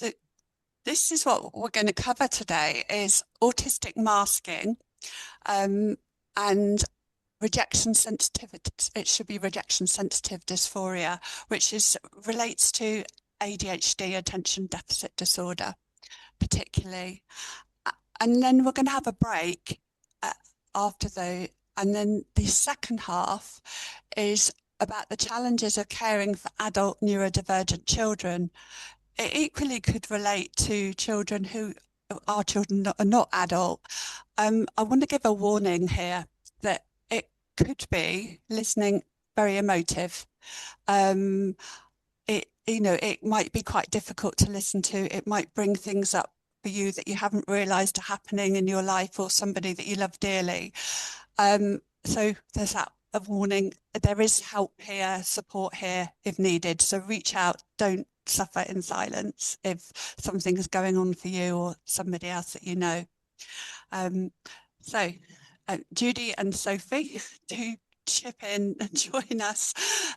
So this is what we're going to cover today is autistic masking, and rejection sensitivity. It should be rejection sensitive dysphoria, which relates to ADHD, attention deficit disorder, particularly. And then we're going to have a break after and then the second half is about the challenges of caring for adult neurodivergent children. It equally could relate to children who are children are not adult. I want to give a warning here that it could be listening very emotive. It might be quite difficult to listen to. It might bring things up for you that you haven't realised are happening in your life or somebody that you love dearly. So there's that a warning. There is help here, support here if needed. So reach out. Don't suffer in silence if something is going on for you or somebody else that you know. So Judy and Sophie, do chip in and join us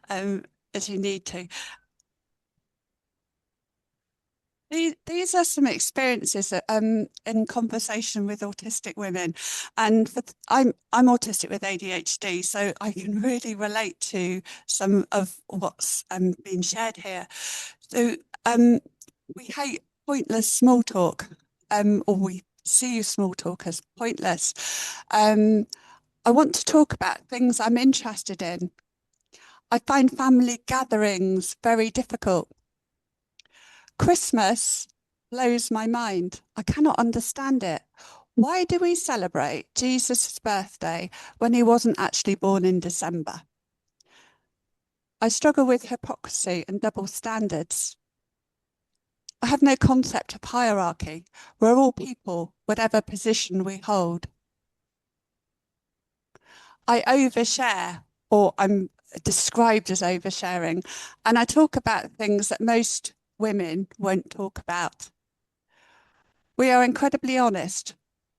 as you need to. These are some experiences in conversation with autistic women, and I'm autistic with ADHD, so I can really relate to some of what's been shared here. So we hate pointless small talk, or we see small talk as pointless. I want to talk about things I'm interested in. I find family gatherings very difficult. Christmas blows my mind. I cannot understand it. Why do we celebrate Jesus' birthday when he wasn't actually born in December? I struggle with hypocrisy and double standards. I have no concept of hierarchy. We're all people, whatever position we hold. I overshare, or I'm described as oversharing, and I talk about things that most women won't talk about. We are incredibly honest,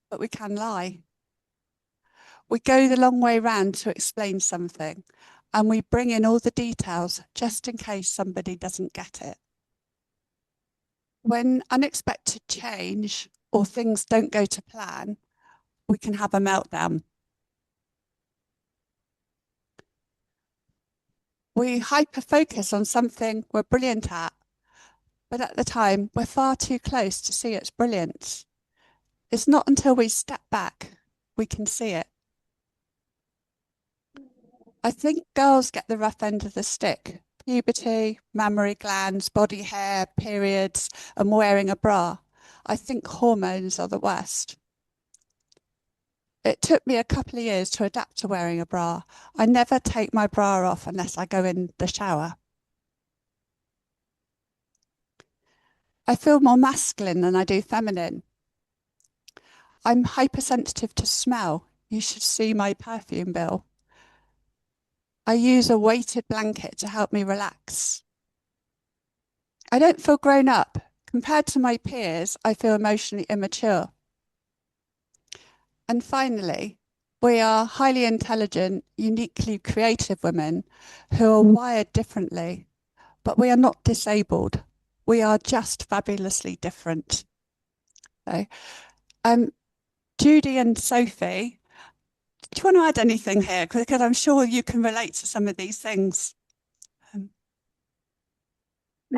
but we can lie. We go the long way round to explain something, and we bring in all the details just in case somebody doesn't get it. When unexpected change or things don't go to plan, we can have a meltdown. We hyper-focus on something we're brilliant at, but at the time, we're far too close to see its brilliance. It's not until we step back we can see it. I think girls get the rough end of the stick. Puberty, mammary glands, body hair, periods, and wearing a bra. I think hormones are the worst. It took me a couple of years to adapt to wearing a bra. I never take my bra off unless I go in the shower. I feel more masculine than I do feminine. I'm hypersensitive to smell. You should see my perfume bill. I use a weighted blanket to help me relax. I don't feel grown up. Compared to my peers, I feel emotionally immature. And finally, we are highly intelligent, uniquely creative women who are wired differently, but we are not disabled. We are just fabulously different. So, Judy and Sophie, do you want to add anything here? Because I'm sure you can relate to some of these things. I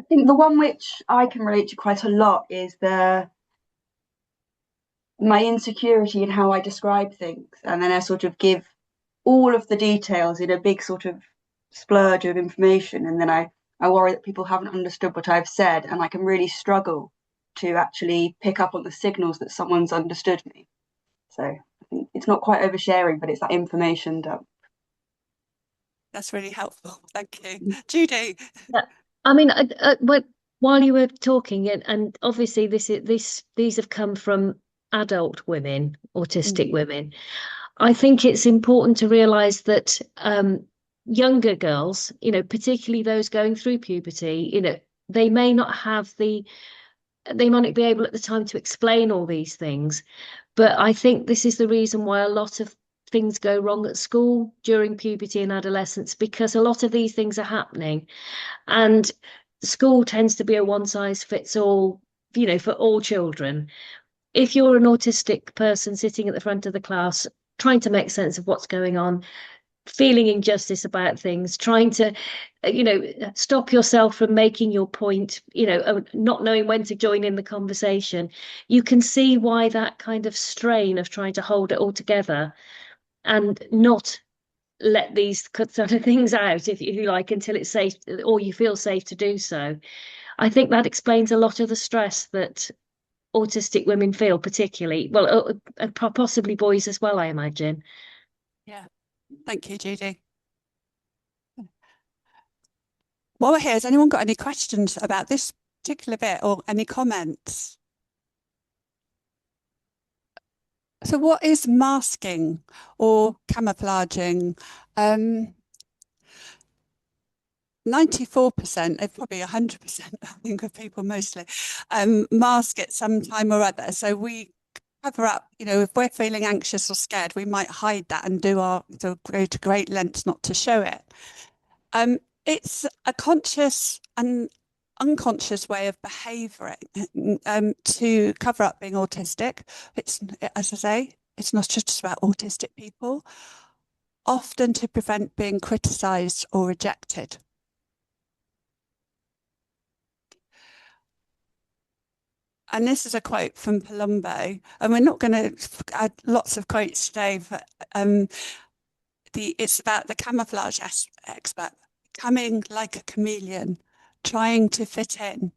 think the one which I can relate to quite a lot is my insecurity in how I describe things, and then I sort of give all of the details in a big sort of splurge of information, and then I worry that people haven't understood what I've said, and I can really struggle to actually pick up on the signals that someone's understood me. So I think it's not quite oversharing, but it's that information dump. That's really helpful. Thank you. Judy. Yeah. I mean, while you were talking, and obviously these have come from adult women, autistic women. I think it's important to realise that younger girls, particularly those going through puberty, they may not have they might not be able at the time to explain all these things. But I think this is the reason why a lot of things go wrong at school during puberty and adolescence, because a lot of these things are happening. And school tends to be a one-size-fits-all for all children. If you're an autistic person sitting at the front of the class, trying to make sense of what's going on, feeling injustice about things, trying to, stop yourself from making your point, not knowing when to join in the conversation, you can see why that kind of strain of trying to hold it all together and not let these sort of things out, if you like, until it's safe or you feel safe to do so. I think that explains a lot of the stress that autistic women feel, particularly, well, possibly boys as well, I imagine. Yeah, thank you, Judy. While we're here, has anyone got any questions about this particular bit or any comments? So what is masking or camouflaging? 94%, probably 100%, I think, of people mostly mask at some time or other. So we cover up, if we're feeling anxious or scared, we might hide that and go to great lengths not to show it. It's a conscious and unconscious way of behaving to cover up being autistic. It's, as I say, it's not just about autistic people, often to prevent being criticised or rejected. And this is a quote from Palumbo, and we're not going to add lots of quotes today, but it's about the camouflage expert, becoming like a chameleon, trying to fit in.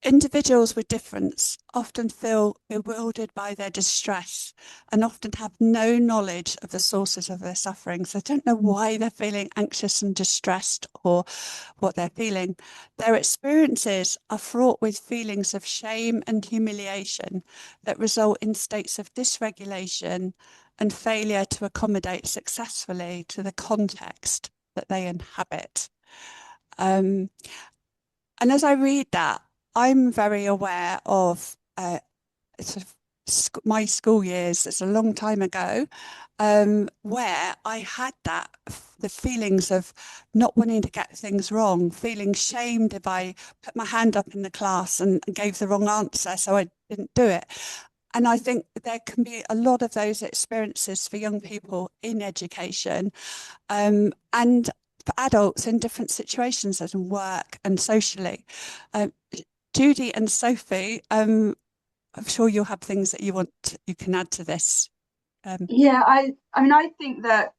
Individuals with difference often feel bewildered by their distress and often have no knowledge of the sources of their suffering. So they don't know why they're feeling anxious and distressed or what they're feeling. Their experiences are fraught with feelings of shame and humiliation that result in states of dysregulation and failure to accommodate successfully to the context that they inhabit. And as I read that, I'm very aware of sort of my school years. It's a long time ago, where I had the feelings of not wanting to get things wrong, feeling shamed if I put my hand up in the class and gave the wrong answer, so I didn't do it. And I think there can be a lot of those experiences for young people in education, and for adults in different situations as in work and socially. Judy and Sophie, I'm sure you'll have things that you can add to this. Yeah, I think that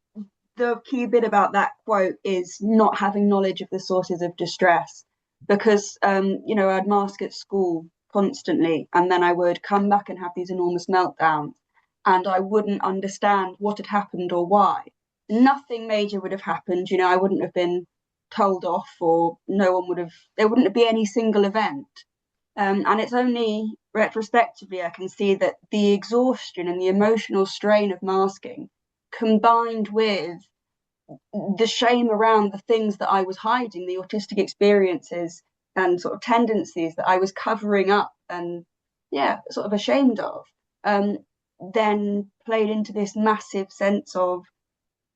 the key bit about that quote is not having knowledge of the sources of distress, because I'd mask at school constantly, and then I would come back and have these enormous meltdowns, and I wouldn't understand what had happened or why. Nothing major would have happened, I wouldn't have been told off, or there wouldn't be any single event. And it's only retrospectively I can see that the exhaustion and the emotional strain of masking, combined with the shame around the things that I was hiding, the autistic experiences and sort of tendencies that I was covering up and, sort of ashamed of, then played into this massive sense of,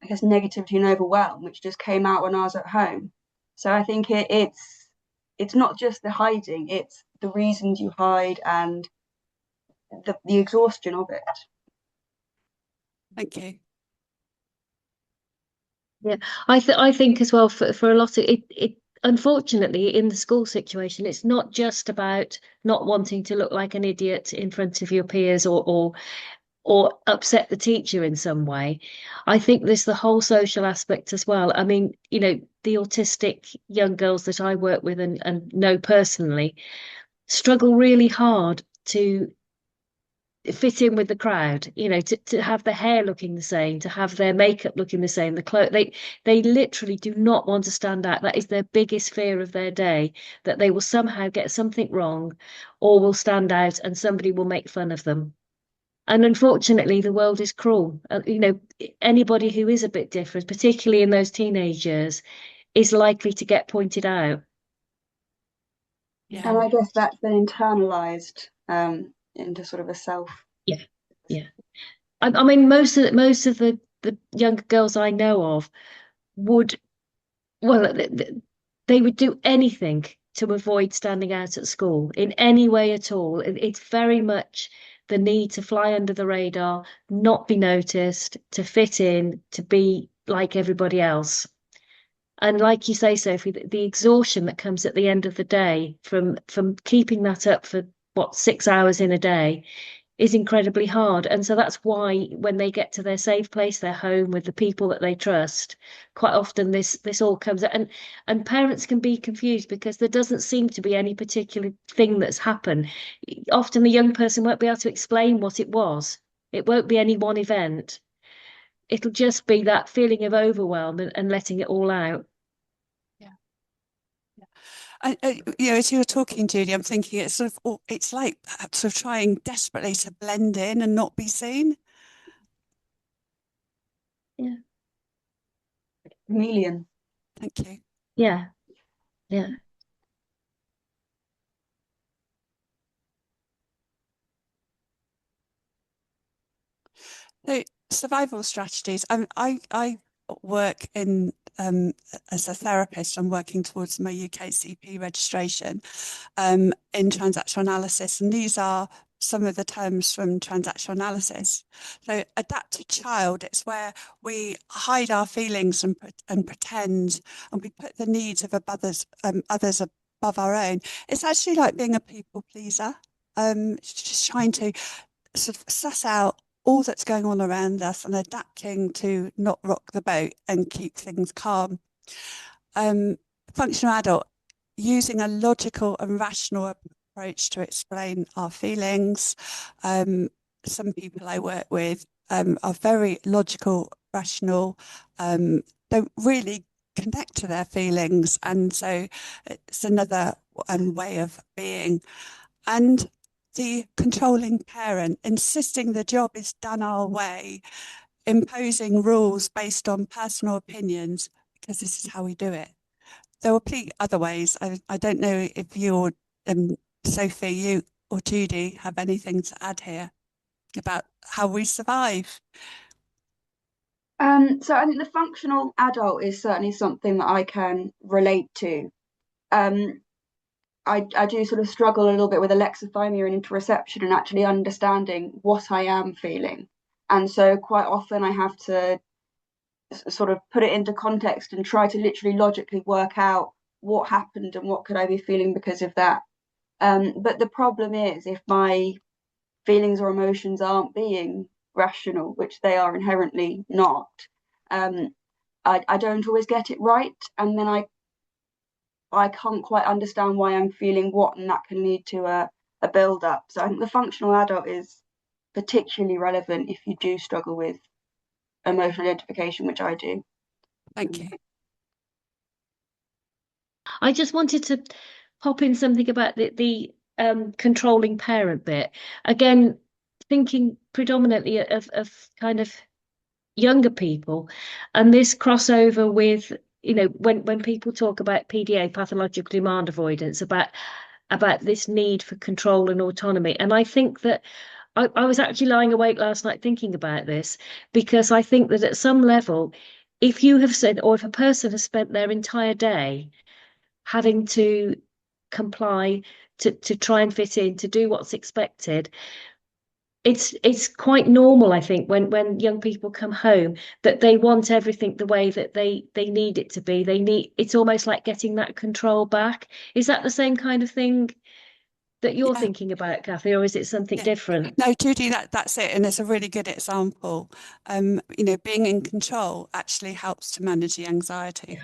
I guess, negativity and overwhelm, which just came out when I was at home. So I think it's not just the hiding, it's the reasons you hide and the exhaustion of it. Thank you. Yeah, I think as well, for a lot of it, unfortunately, in the school situation, it's not just about not wanting to look like an idiot in front of your peers or upset the teacher in some way. I think there's the whole social aspect as well. I mean, the autistic young girls that I work with and know personally struggle really hard to fit in with the crowd, to have their hair looking the same, to have their makeup looking the same, the clothes. They literally do not want to stand out. That is their biggest fear of their day, that they will somehow get something wrong or will stand out and somebody will make fun of them. And unfortunately, the world is cruel. Anybody who is a bit different, particularly in those teenage years, is likely to get pointed out. Yeah. And I guess that's been internalized into sort of a self. Yeah. I mean, most of the younger girls I know of would, well, they would do anything to avoid standing out at school in any way at all. It's very much the need to fly under the radar, not be noticed, to fit in, to be like everybody else. And like you say, Sophie, the exhaustion that comes at the end of the day from keeping that up for 6 hours in a day is incredibly hard. And so that's why when they get to their safe place, their home with the people that they trust, quite often this all comes out. And parents can be confused because there doesn't seem to be any particular thing that's happened. Often the young person won't be able to explain what it was. It won't be any one event. It'll just be that feeling of overwhelm and letting it all out. You know, as you were talking, Judy, I'm thinking it's sort of, it's like sort of trying desperately to blend in and not be seen. Yeah. Chameleon. Thank you. Yeah. Yeah. So survival strategies. I work in as a therapist. I'm working towards my UKCP registration in transactional analysis, and these are some of the terms from transactional analysis. So adapted child, it's where we hide our feelings and pretend, and we put the needs of others above our own. It's actually like being a people pleaser, just trying to sort of suss out all that's going on around us and adapting to not rock the boat and keep things calm. Functional adult, using a logical and rational approach to explain our feelings. Some people I work with are very logical, rational, don't really connect to their feelings. And so it's another way of being. And the controlling parent, insisting the job is done our way, imposing rules based on personal opinions, because this is how we do it. There will be other ways. I don't know if you or Sophie, you or Judy have anything to add here about how we survive. So I think the functional adult is certainly something that I can relate to. I do sort of struggle a little bit with alexithymia and interoception and actually understanding what I am feeling. And so quite often I have to sort of put it into context and try to literally logically work out what happened and what could I be feeling because of that. But the problem is if my feelings or emotions aren't being rational, which they are inherently not, I don't always get it right. And then I can't quite understand why I'm feeling what, and that can lead to a build up. So I think the functional adult is particularly relevant if you do struggle with emotional identification, which I do. Thank you. I just wanted to pop in something about the controlling parent bit. Again, thinking predominantly of kind of younger people, and this crossover with, you know, when people talk about PDA, pathological demand avoidance, about this need for control and autonomy. And I think that I was actually lying awake last night thinking about this, because I think that at some level, if you have said, or if a person has spent their entire day having to comply, to try and fit in, to do what's expected, it's quite normal, I think, when young people come home, that they want everything the way that they need it to be. It's almost like getting that control back. Is that the same kind of thing that you're thinking about, Cathie, or is it something different? No, Judy, that's it, and it's a really good example. You know, being in control actually helps to manage the anxiety.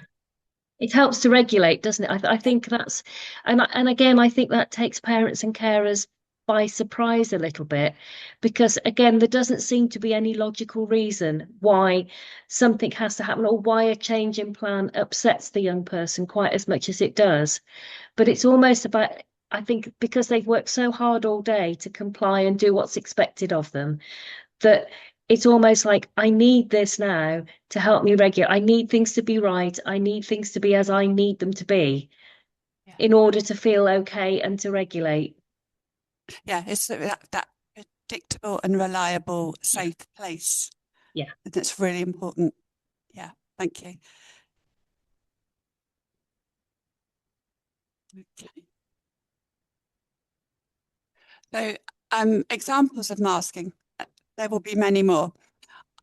It helps to regulate, doesn't it? I think that's, and again, I think that takes parents and carers by surprise a little bit, because again, there doesn't seem to be any logical reason why something has to happen, or why a change in plan upsets the young person quite as much as it does. But it's almost about, I think, because they've worked so hard all day to comply and do what's expected of them, that it's almost like, I need this now to help me regulate. I need things to be right. I need things to be as I need them to be in order to feel okay and to regulate. Yeah, it's that predictable and reliable, safe place. Yeah. That's really important. Yeah, thank you. Okay. So examples of masking, there will be many more.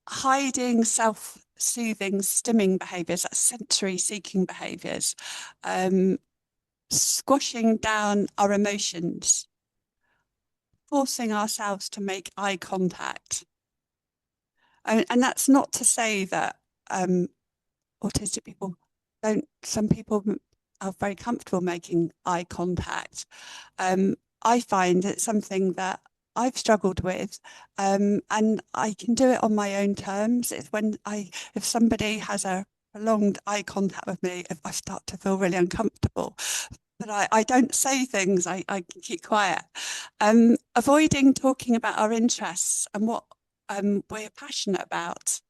Hiding self-soothing stimming behaviours, that's sensory-seeking behaviours. Squashing down our emotions. Forcing ourselves to make eye contact. And that's not to say that autistic people don't, some people are very comfortable making eye contact. I find it's something that I've struggled with, and I can do it on my own terms. It's when if somebody has a prolonged eye contact with me, if I start to feel really uncomfortable. But I don't say things, I keep quiet. Avoiding talking about our interests and what we're passionate about.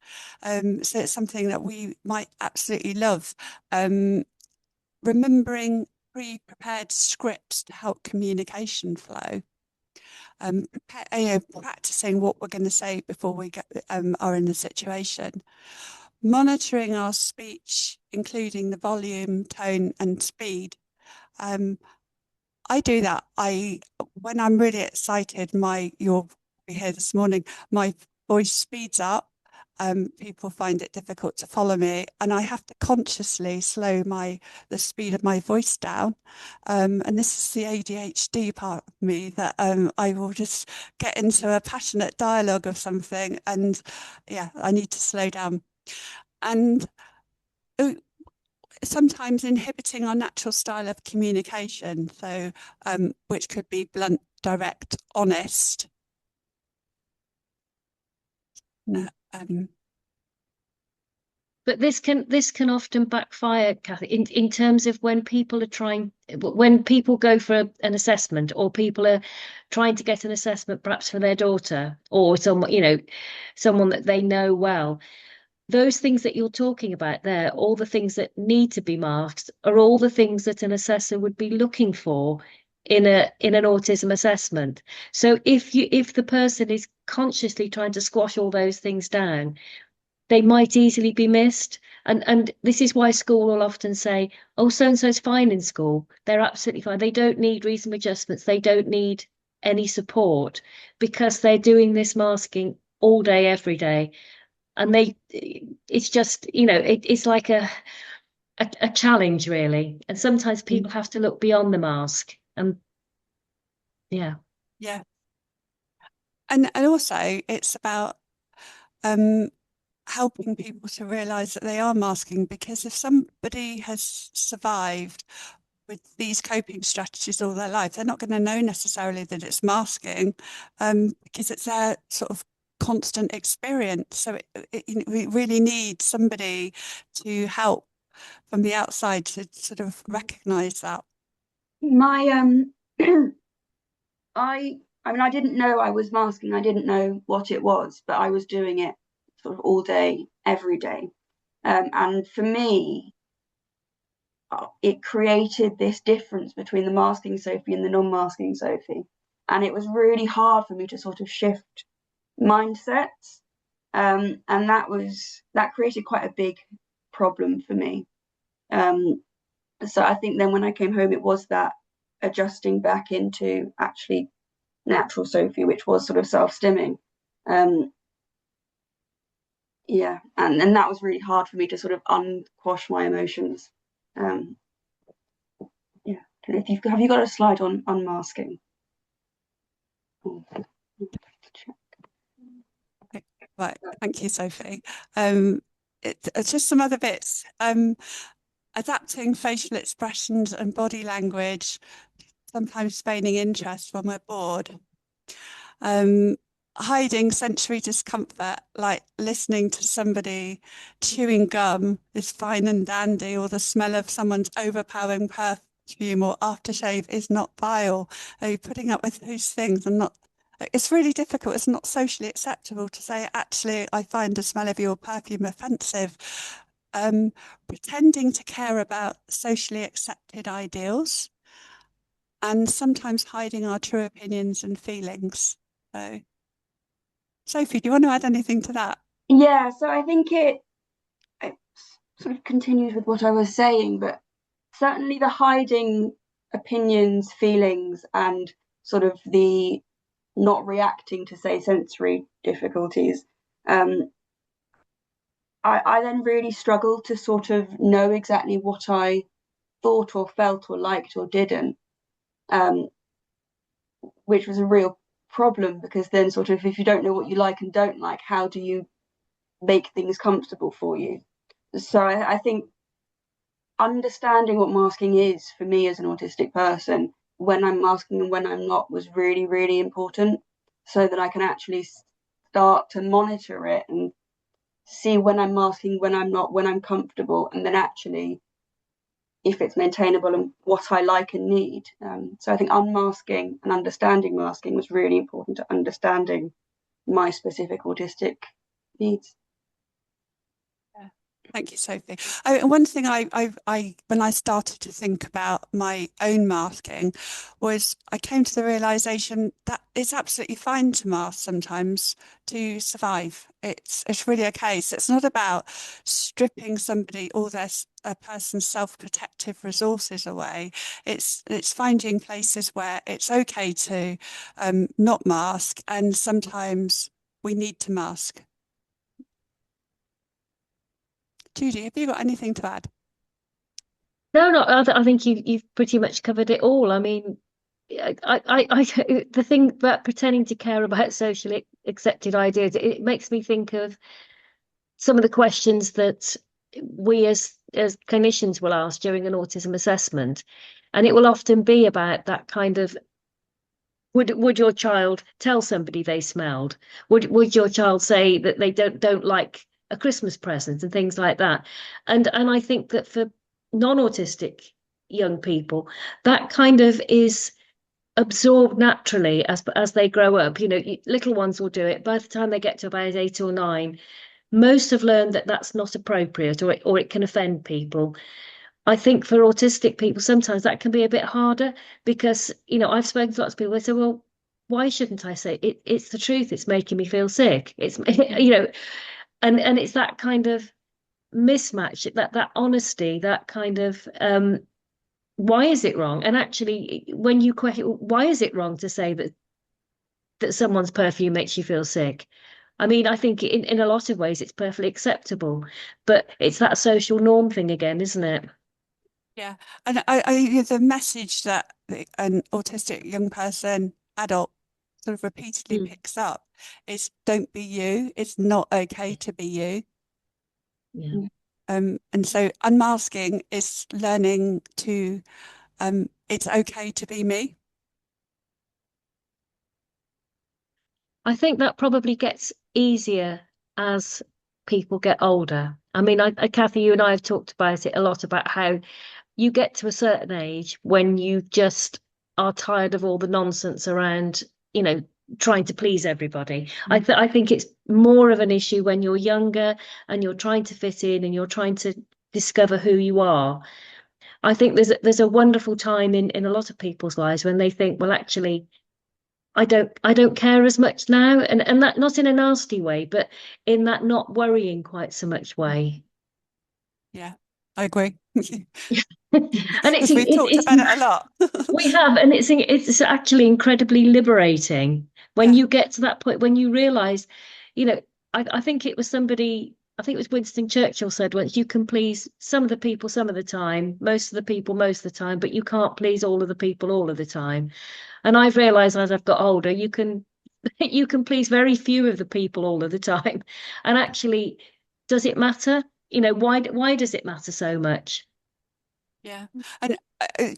So it's something that we might absolutely love. Remembering pre-prepared scripts to help communication flow. Practicing what we're going to say before we are in the situation. Monitoring our speech, including the volume, tone, and speed. I do that. When I'm really excited, you'll be here this morning, my voice speeds up. People find it difficult to follow me, and I have to consciously slow the speed of my voice down. And this is the ADHD part of me that I will just get into a passionate dialogue of something, and yeah, I need to slow down. And sometimes inhibiting our natural style of communication, so which could be blunt, direct, honest. No, But this can often backfire, Cathie, in terms of when people go for an assessment, or people are trying to get an assessment perhaps for their daughter or someone that they know well. Those things that you're talking about there, all the things that need to be masked, are all the things that an assessor would be looking for in an autism assessment. So if the person is consciously trying to squash all those things down, they might easily be missed. And this is why school will often say, oh, so and so's fine in school. They're absolutely fine. They don't need reasonable adjustments. They don't need any support, because they're doing this masking all day, every day. And it's just, it's like a challenge, really. And sometimes people have to look beyond the mask. And yeah. And also it's about helping people to realise that they are masking, because if somebody has survived with these coping strategies all their life, they're not going to know necessarily that it's masking, because it's their sort of constant experience. So we really need somebody to help from the outside to sort of recognise that. I didn't know I was masking. I didn't know what it was, but I was doing it sort of all day, every day. And for me, it created this difference between the masking Sophie and the non-masking Sophie. And it was really hard for me to sort of shift mindsets. And that created quite a big problem for me. So I think then when I came home, it was that adjusting back into actually natural Sophie, which was sort of self-stimming. Yeah, and that was really hard for me to sort of unquash my emotions. Yeah, have you got a slide on unmasking? Right, thank you, Sophie. It's just some other bits. Adapting facial expressions and body language, sometimes feigning interest when we're bored. Hiding sensory discomfort, like listening to somebody chewing gum is fine and dandy, or the smell of someone's overpowering perfume or aftershave is not vile. Are you putting up with those things and not? It's really difficult. It's not socially acceptable to say, actually, I find the smell of your perfume offensive. Pretending to care about socially accepted ideals, and sometimes hiding our true opinions and feelings. So, Sophie, do you want to add anything to that? Yeah, so I think it sort of continues with what I was saying, but certainly the hiding opinions, feelings, and sort of the not reacting to, say, sensory difficulties, I then really struggled to sort of know exactly what I thought or felt or liked or didn't, which was a real problem, because then sort of if you don't know what you like and don't like, how do you make things comfortable for you? So I think understanding what masking is for me as an autistic person, when I'm masking and when I'm not, was really, really important, so that I can actually start to monitor it and see when I'm masking, when I'm not, when I'm comfortable, and then actually if it's maintainable and what I like and need. So I think unmasking and understanding masking was really important to understanding my specific autistic needs. Thank you, Sophie. One thing when I started to think about my own masking was I came to the realization that it's absolutely fine to mask sometimes to survive. It's really okay. So it's not about stripping somebody or a person's self-protective resources away. It's finding places where it's okay to not mask, and sometimes we need to mask. Judy, have you got anything to add? No, no, I think you've pretty much covered it all. I mean, the thing about pretending to care about socially accepted ideas, it makes me think of some of the questions that we as clinicians will ask during an autism assessment, and it will often be about that kind of, would your child tell somebody they smelled? Would your child say that they don't like a Christmas present and things like that? And I think that for non-autistic young people, that kind of is absorbed naturally as they grow up. You know, little ones will do it. By the time they get to about 8 or 9, most have learned that that's not appropriate, or it can offend people. I think for autistic people, sometimes that can be a bit harder, because, you know, I've spoken to lots of people, they say, well, why shouldn't I say it? It's the truth. It's making me feel sick. It's, you know, and it's that kind of mismatch, that honesty, that kind of, why is it wrong? And actually, when you question, why is it wrong to say that someone's perfume makes you feel sick? I mean, I think in a lot of ways it's perfectly acceptable, but it's that social norm thing again, isn't it? Yeah, and the message that an autistic young person, adult, sort of repeatedly Mm. picks up is don't be you. It's not okay to be you. Yeah. And so unmasking is learning to it's okay to be me. I think that probably gets easier as people get older. I mean, Cathie, you and I have talked about it a lot, about how you get to a certain age when you just are tired of all the nonsense around, you know, trying to please everybody. I think it's more of an issue when you're younger and you're trying to fit in and you're trying to discover who you are. I think there's a wonderful time in a lot of people's lives when they think, well, actually, I don't care as much now, and that not in a nasty way, but in that not worrying quite so much way. Yeah, I agree. And Because we've talked about it a lot. we have, and it's actually incredibly liberating when Yeah. you get to that point, when you realize, you know, I think it was somebody, I think it was Winston Churchill said once, you can please some of the people some of the time, most of the people most of the time, but you can't please all of the people all of the time. And I've realized as I've got older, you can you can please very few of the people all of the time. And actually, does it matter? You know, why does it matter so much? Yeah. And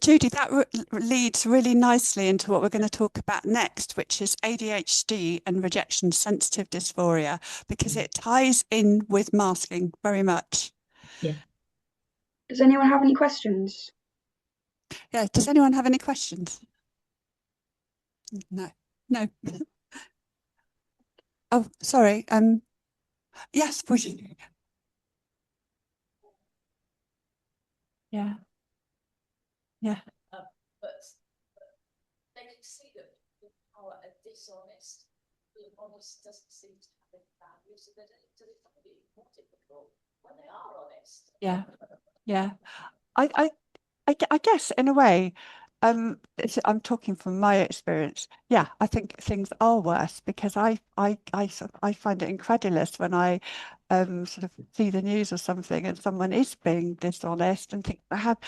Judy, that leads really nicely into what we're going to talk about next, which is ADHD and rejection sensitive dysphoria, because it ties in with masking very much. Yeah. Does anyone have any questions? Yeah. Does anyone have any questions? No. No. Oh, sorry. Yes, would you? Yeah. Yeah. But they can see that people are dishonest. Being honest doesn't seem to have any value, so they don't find it more difficult when they are honest. Yeah. Yeah. I guess in a way, I'm talking from my experience. Yeah, I think things are worse because I find it incredulous when I sort of see the news or something and someone is being dishonest and think they have,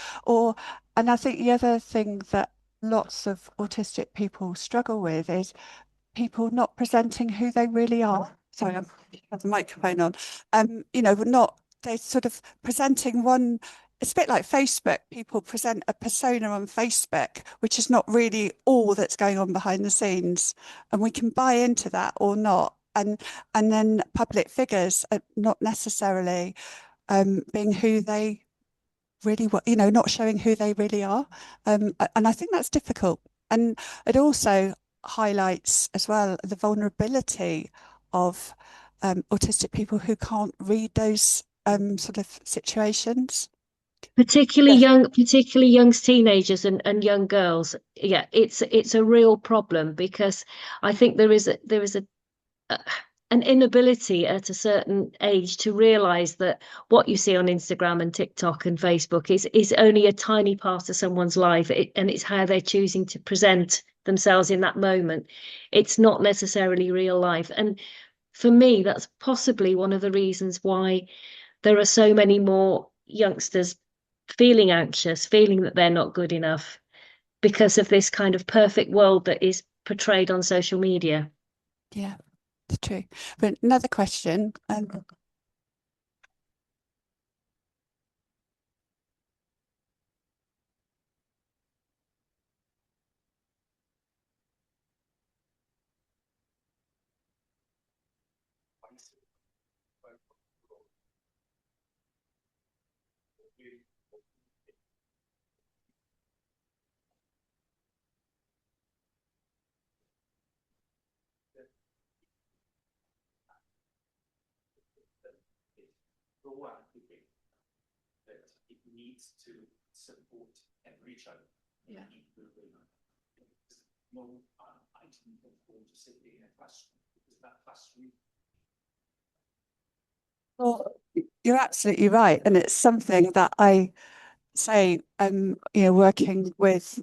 and I think the other thing that lots of autistic people struggle with is people not presenting who they really are. Sorry, I have the microphone on. Not they're sort of presenting one. It's a bit like Facebook. People present a persona on Facebook, which is not really all that's going on behind the scenes, and we can buy into that or not. And then public figures are not necessarily being who they really were, not showing who they really are. And I think that's difficult. And it also highlights as well the vulnerability of autistic people who can't read those sort of situations. Particularly Yeah. young teenagers and young girls. Yeah, it's a real problem because I think there is an inability at a certain age to realize that what you see on Instagram and TikTok and Facebook is only a tiny part of someone's life, and it's how they're choosing to present themselves in that moment. It's not necessarily real life. And for me, that's possibly one of the reasons why there are so many more youngsters feeling anxious, feeling that they're not good enough because of this kind of perfect world that is portrayed on social media. Yeah, it's true. But another question. That it needs to support and reach out. Yeah. No item of going to sit in a classroom because that classroom. Well, you're absolutely right, and it's something that I say, working with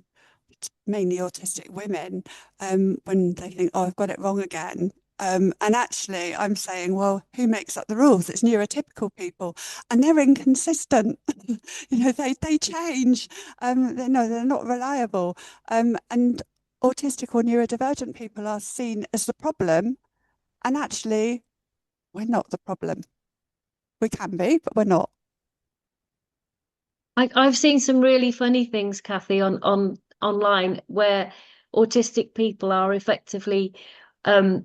mainly autistic women, when they think, oh, I've got it wrong again. And actually, I'm saying, well, who makes up the rules? It's neurotypical people, and they're inconsistent. They change. They're not reliable. And autistic or neurodivergent people are seen as the problem, and actually, we're not the problem. We can be, but we're not. I've seen some really funny things, Cathie, on online where autistic people are effectively um,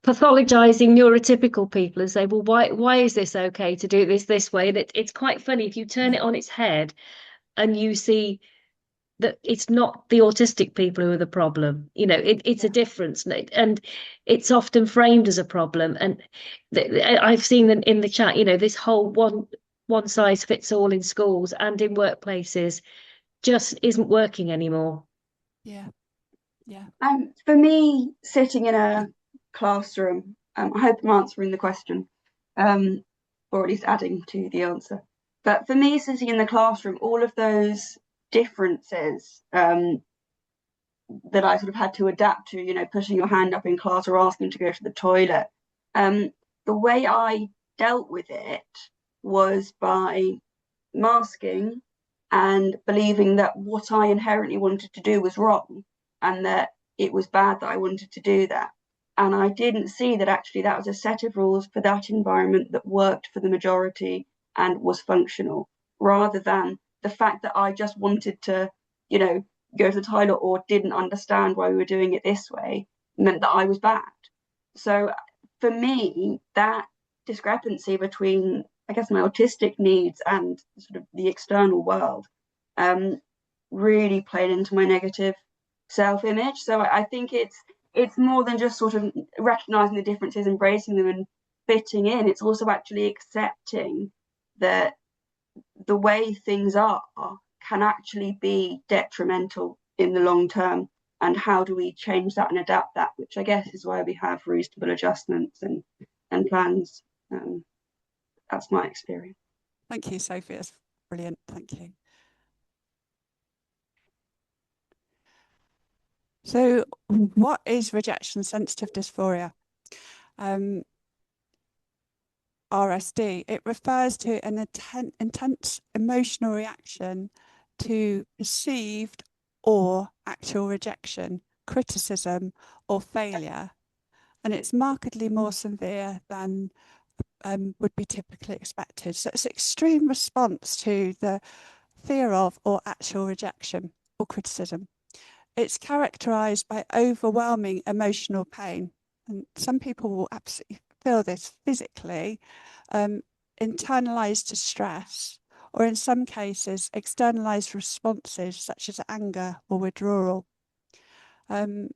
pathologizing neurotypical people and say, well, why is this okay to do this way? And it's quite funny if you turn it on its head and you see that it's not the autistic people who are the problem. It's a difference, and it's often framed as a problem. And I've seen in the chat, this whole one size fits all in schools and in workplaces just isn't working anymore. Yeah. Yeah. For me, sitting in a classroom, I hope I'm answering the question, or at least adding to the answer. But for me, sitting in the classroom, all of those differences that I sort of had to adapt to, pushing your hand up in class or asking to go to the toilet, the way I dealt with it was by masking and believing that what I inherently wanted to do was wrong and that it was bad that I wanted to do that. And I didn't see that actually that was a set of rules for that environment that worked for the majority and was functional, rather than the fact that I just wanted to, go to the toilet or didn't understand why we were doing it this way meant that I was bad. So for me, that discrepancy between, I guess, my autistic needs and sort of the external world really played into my negative self-image. So I think it's more than just sort of recognizing the differences, embracing them and fitting in. It's also actually accepting that the way things are can actually be detrimental in the long term. And how do we change that and adapt that, which I guess is why we have reasonable adjustments and plans. That's my experience. Thank you, Sophie. That's brilliant. Thank you. So what is rejection sensitive dysphoria? RSD, it refers to an intense emotional reaction to perceived or actual rejection, criticism, or failure. And it's markedly more severe than would be typically expected. So it's an extreme response to the fear of or actual rejection or criticism. It's characterized by overwhelming emotional pain. And some people will absolutely feel this physically, internalized distress, or in some cases, externalized responses such as anger or withdrawal. And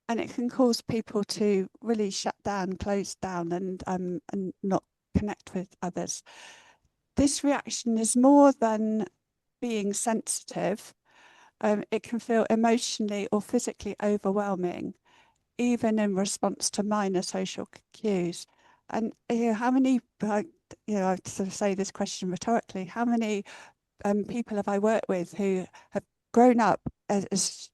it can cause people to really shut down, close down, and not connect with others. This reaction is more than being sensitive. It can feel emotionally or physically overwhelming, even in response to minor social cues. And how many, I sort of say this question rhetorically, how many people have I worked with who have grown up as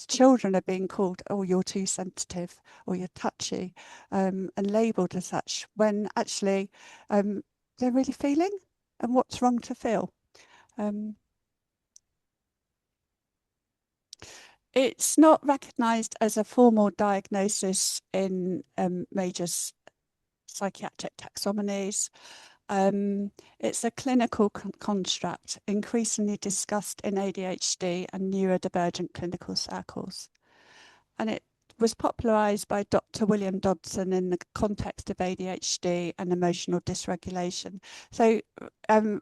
children are being called, oh, you're too sensitive, or you're touchy, and labelled as such, when actually they're really feeling, and what's wrong to feel. It's not recognised as a formal diagnosis in major psychiatric taxonomies. It's a clinical construct increasingly discussed in ADHD and neurodivergent clinical circles. And it was popularised by Dr. William Dodson in the context of ADHD and emotional dysregulation. So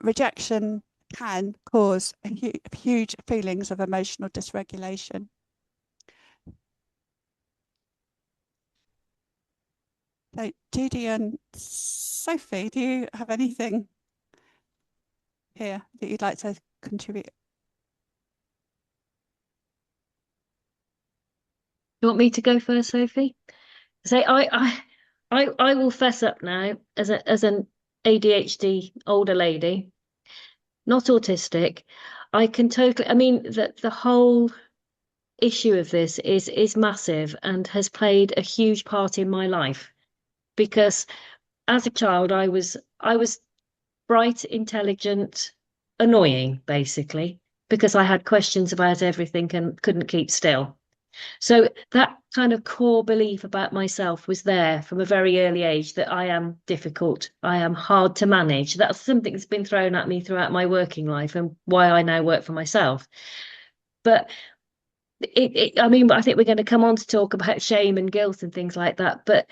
rejection can cause huge feelings of emotional dysregulation. So Judy and Sophie, do you have anything here that you'd like to contribute? You want me to go first, Sophie? Say, I will fess up now as an ADHD older lady, not autistic. I can totally. I mean, the whole issue of this is massive and has played a huge part in my life, because as a child I was bright, intelligent, annoying, basically, because I had questions about everything and couldn't keep still. So that kind of core belief about myself was there from a very early age, that I am difficult, I am hard to manage. That's something that's been thrown at me throughout my working life and why I now work for myself. But I mean, I think we're going to come on to talk about shame and guilt and things like that, but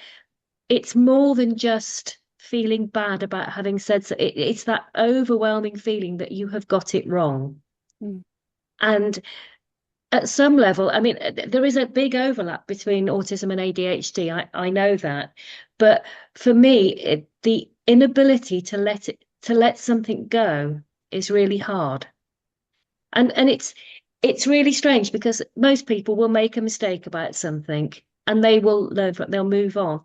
it's more than just feeling bad about having said so. It's that overwhelming feeling that you have got it wrong. Mm. And at some level, I mean, there is a big overlap between autism and ADHD. I know that, but for me, the inability to let something go is really hard. And it's really strange, because most people will make a mistake about something and they will learn from it, they'll move on.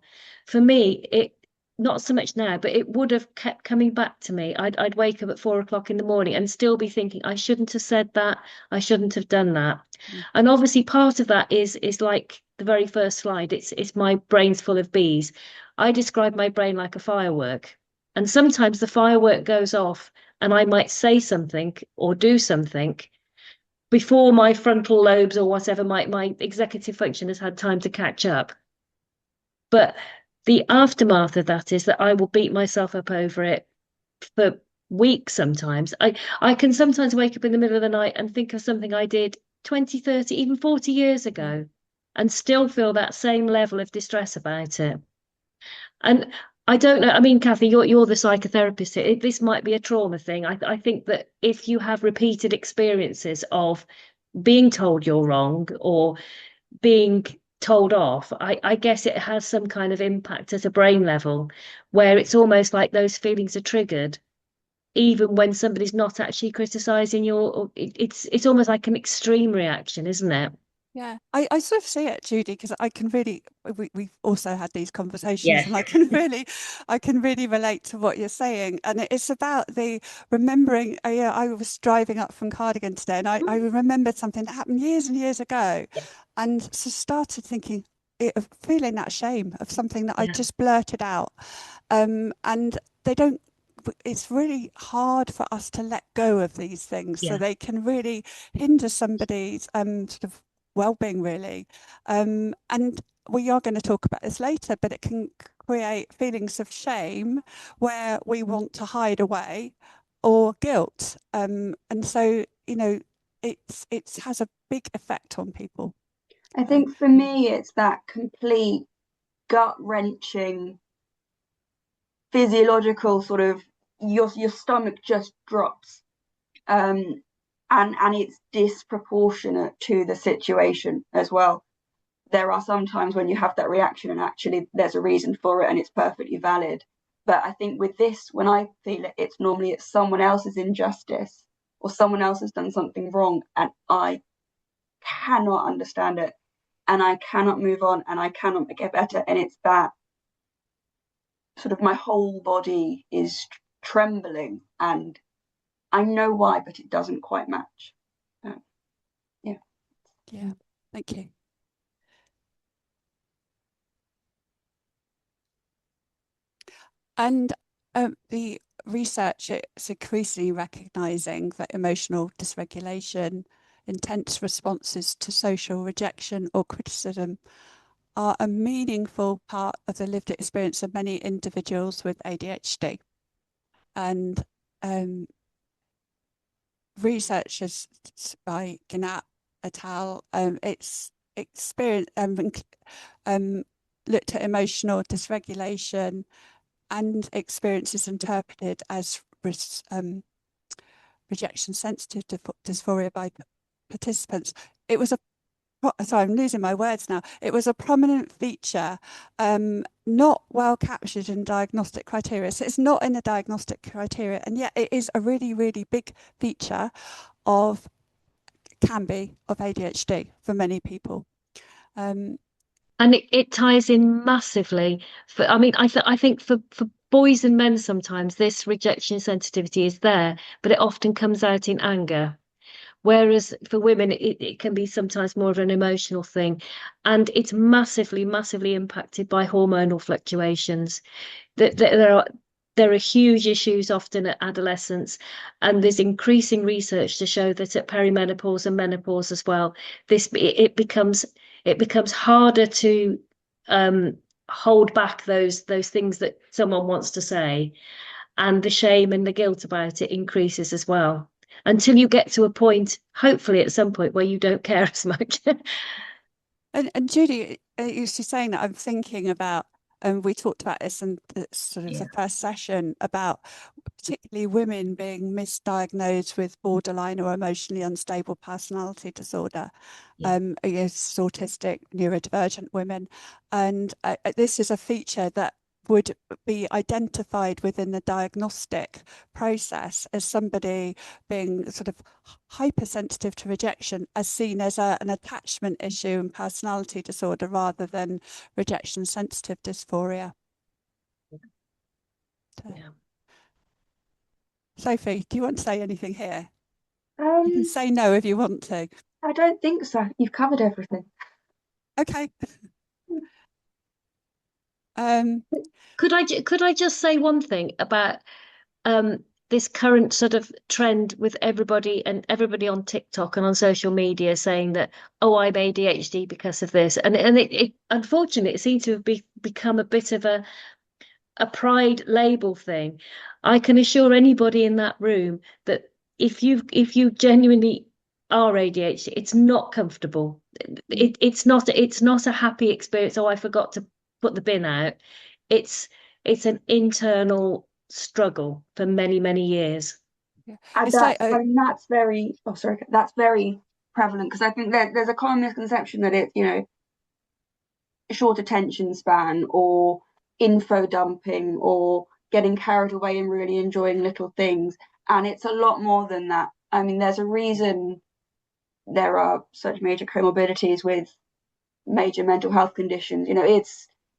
For me, it not so much now, but it would have kept coming back to me. I'd wake up at 4 o'clock in the morning and still be thinking, I shouldn't have said that, I shouldn't have done that. Mm. And obviously part of that is like the very first slide, it's my brain's full of bees. I describe my brain like a firework. And sometimes the firework goes off and I might say something or do something before my frontal lobes or whatever, my executive function has had time to catch up. But the aftermath of that is that I will beat myself up over it for weeks sometimes. I can sometimes wake up in the middle of the night and think of something I did 20, 30, even 40 years ago, and still feel that same level of distress about it. And I don't know, I mean, Cathie, you're the psychotherapist here. This might be a trauma thing. I think that if you have repeated experiences of being told you're wrong or being told off, I guess it has some kind of impact at a brain level, where it's almost like those feelings are triggered, even when somebody's not actually criticizing you. It's almost like an extreme reaction, isn't it? Yeah, I sort of see it, Judy, because I can really, we've also had these conversations, Yeah. and I can really relate to what you're saying. And it's about the remembering. Yeah, I was driving up from Cardigan today, and I remembered something that happened years and years ago, Yeah. and so started thinking, of feeling that shame of something that I Yeah. just blurted out. And they don't, it's really hard for us to let go of these things, so Yeah. they can really hinder somebody's sort of well-being, really. And we are going to talk about this later, but it can create feelings of shame where we want to hide away, or guilt. And so, you know, it has a big effect on people. I think for me, it's that complete gut-wrenching physiological sort of, your stomach just drops, and it's disproportionate to the situation as well. There are some times when you have that reaction and actually there's a reason for it and it's perfectly valid. But I think with this, when I feel it, it's someone else's injustice, or someone else has done something wrong, and I cannot understand it, and I cannot move on, and I cannot get better. And it's that sort of, my whole body is trembling, and I know why, but it doesn't quite match. Yeah. Yeah, thank you. And the research is increasingly recognising that emotional dysregulation, intense responses to social rejection or criticism are a meaningful part of the lived experience of many individuals with ADHD. And researchers by Gnat et al. It's experience looked at emotional dysregulation and experiences interpreted as rejection sensitive dysphoria by participants. It was sorry, I'm losing my words now. It was a prominent feature, not well captured in diagnostic criteria. So it's not in the diagnostic criteria, and yet it is a really, really big feature of ADHD for many people. And it ties in massively. I mean, I think for boys and men, sometimes this rejection sensitivity is there, but it often comes out in anger. Whereas for women, it can be sometimes more of an emotional thing. And it's massively, massively impacted by hormonal fluctuations. There are huge issues often at adolescence, and there's increasing research to show that at perimenopause and menopause as well, it becomes harder to hold back those things that someone wants to say, and the shame and the guilt about it increases as well, until you get to a point, hopefully at some point, where you don't care as much. And Judy, you're saying that, I'm thinking about, and we talked about this in the sort of the first session, about particularly women being misdiagnosed with borderline or emotionally unstable personality disorder, autistic, neurodivergent women. And this is a feature that would be identified within the diagnostic process as somebody being sort of hypersensitive to rejection, as seen as an attachment issue and personality disorder, rather than rejection sensitive dysphoria. Yeah. Sophie, do you want to say anything here? You can say no if you want to. I don't think so. You've covered everything. Okay. Could I just say one thing about this current sort of trend with everybody on TikTok and on social media saying that, oh, I'm ADHD because of this, and it unfortunately, it seems to have become a bit of a pride label thing. I can assure anybody in that room that if you genuinely are ADHD, it's not comfortable. It's not a happy experience. Oh, I forgot to put the bin out. It's an internal struggle for many, many years. Yeah. And I mean, that's very, that's very prevalent, because I think there's a common misconception that it's, short attention span, or info dumping, or getting carried away and really enjoying little things. And it's a lot more than that. I mean, there's a reason there are such major comorbidities with major mental health conditions. You know,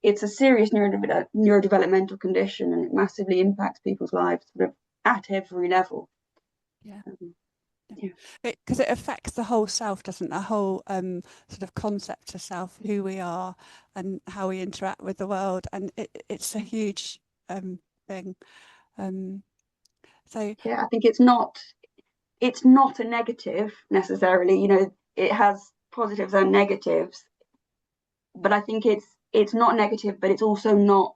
it's a serious neurodevelopmental condition, and it massively impacts people's lives sort of at every level. Yeah. Yeah. Because it affects the whole self, doesn't it? The whole sort of concept of self, who we are and how we interact with the world. And it's a huge thing. So yeah, I think it's not a negative necessarily. You know, it has positives and negatives, but I think it's not negative, but it's also not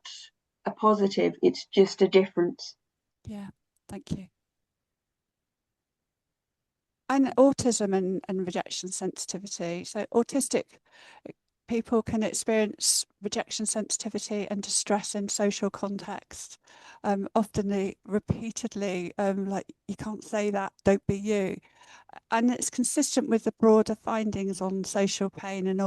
a positive. It's just a difference. yeah, thank you. And autism and rejection sensitivity. So autistic people can experience rejection sensitivity and distress in social context. Often repeatedly, like, you can't say that, don't be you. And it's consistent with the broader findings on social pain and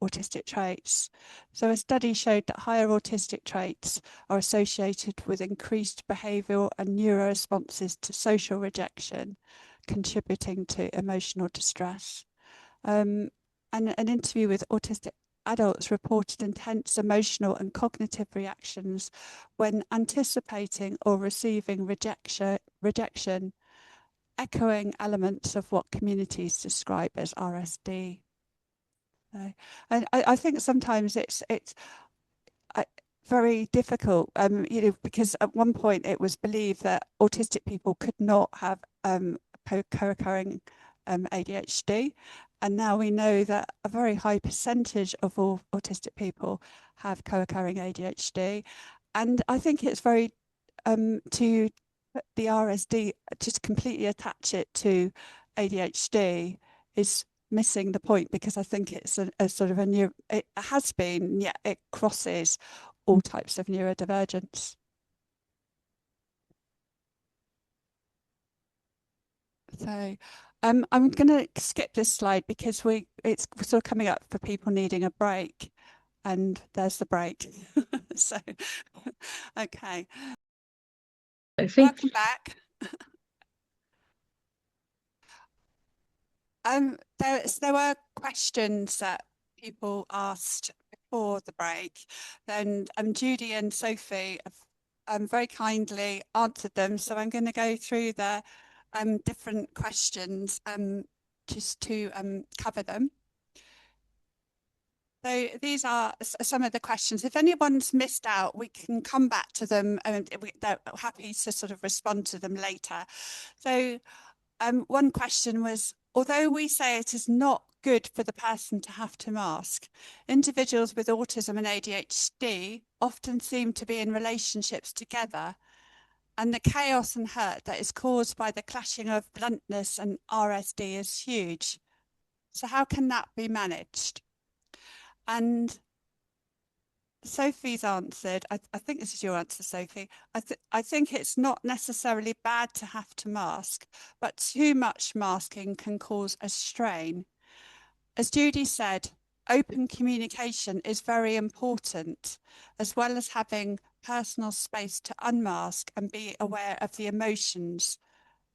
autistic traits. So a study showed that higher autistic traits are associated with increased behavioural and neuro responses to social rejection, contributing to emotional distress. And an interview with autistic adults reported intense emotional and cognitive reactions when anticipating or receiving rejection, echoing elements of what communities describe as RSD. And I think sometimes it's very difficult, you know, because at one point it was believed that autistic people could not have co-occurring ADHD. And now we know that a very high percentage of all autistic people have co-occurring ADHD. And I think it's very to put the RSD, just completely attach it to ADHD is missing the point, because I think it's a sort of it has been, yeah, it crosses all types of neurodivergence. So I'm going to skip this slide because it's sort of coming up for people needing a break, and there's the break. So, okay. Welcome back. There were questions that people asked before the break, and Judy and Sophie have very kindly answered them. So I'm going to go through the different questions just to cover them. So these are some of the questions. If anyone's missed out, we can come back to them, and they're happy to sort of respond to them later. So one question was, although we say it is not good for the person to have to mask, individuals with autism and ADHD often seem to be in relationships together, and the chaos and hurt that is caused by the clashing of bluntness and RSD is huge. So how can that be managed? And Sophie's answered, I think this is your answer, Sophie. I think it's not necessarily bad to have to mask, but too much masking can cause a strain. As Judy said, open communication is very important, as well as having personal space to unmask and be aware of the emotions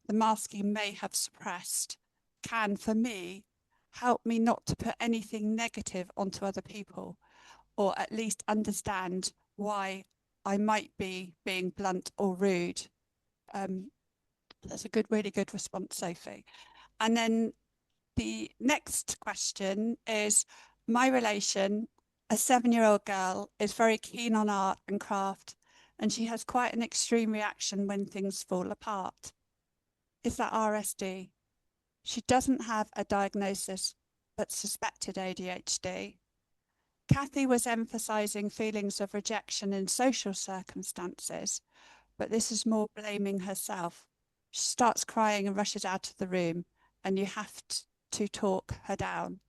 the masking may have suppressed, can, for me, help me not to put anything negative onto other people, or at least understand why I might be being blunt or rude. That's a really good response, Sophie. And then the next question is, my relation, a 7-year-old girl, is very keen on art and craft, and she has quite an extreme reaction when things fall apart. Is that RSD? She doesn't have a diagnosis, but suspected ADHD. Cathie was emphasising feelings of rejection in social circumstances, but this is more blaming herself. She starts crying and rushes out of the room, and you have to talk her down.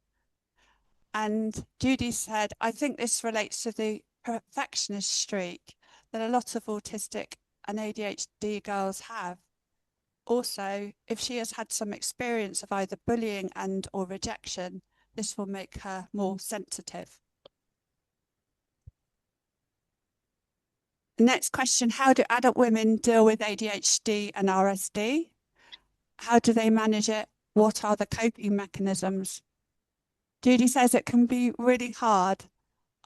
And Judy said, I think this relates to the perfectionist streak that a lot of autistic and ADHD girls have. Also, if she has had some experience of either bullying and or rejection, this will make her more sensitive. Next question, how do adult women deal with ADHD and RSD? How do they manage it? what are the coping mechanisms? Judy says it can be really hard.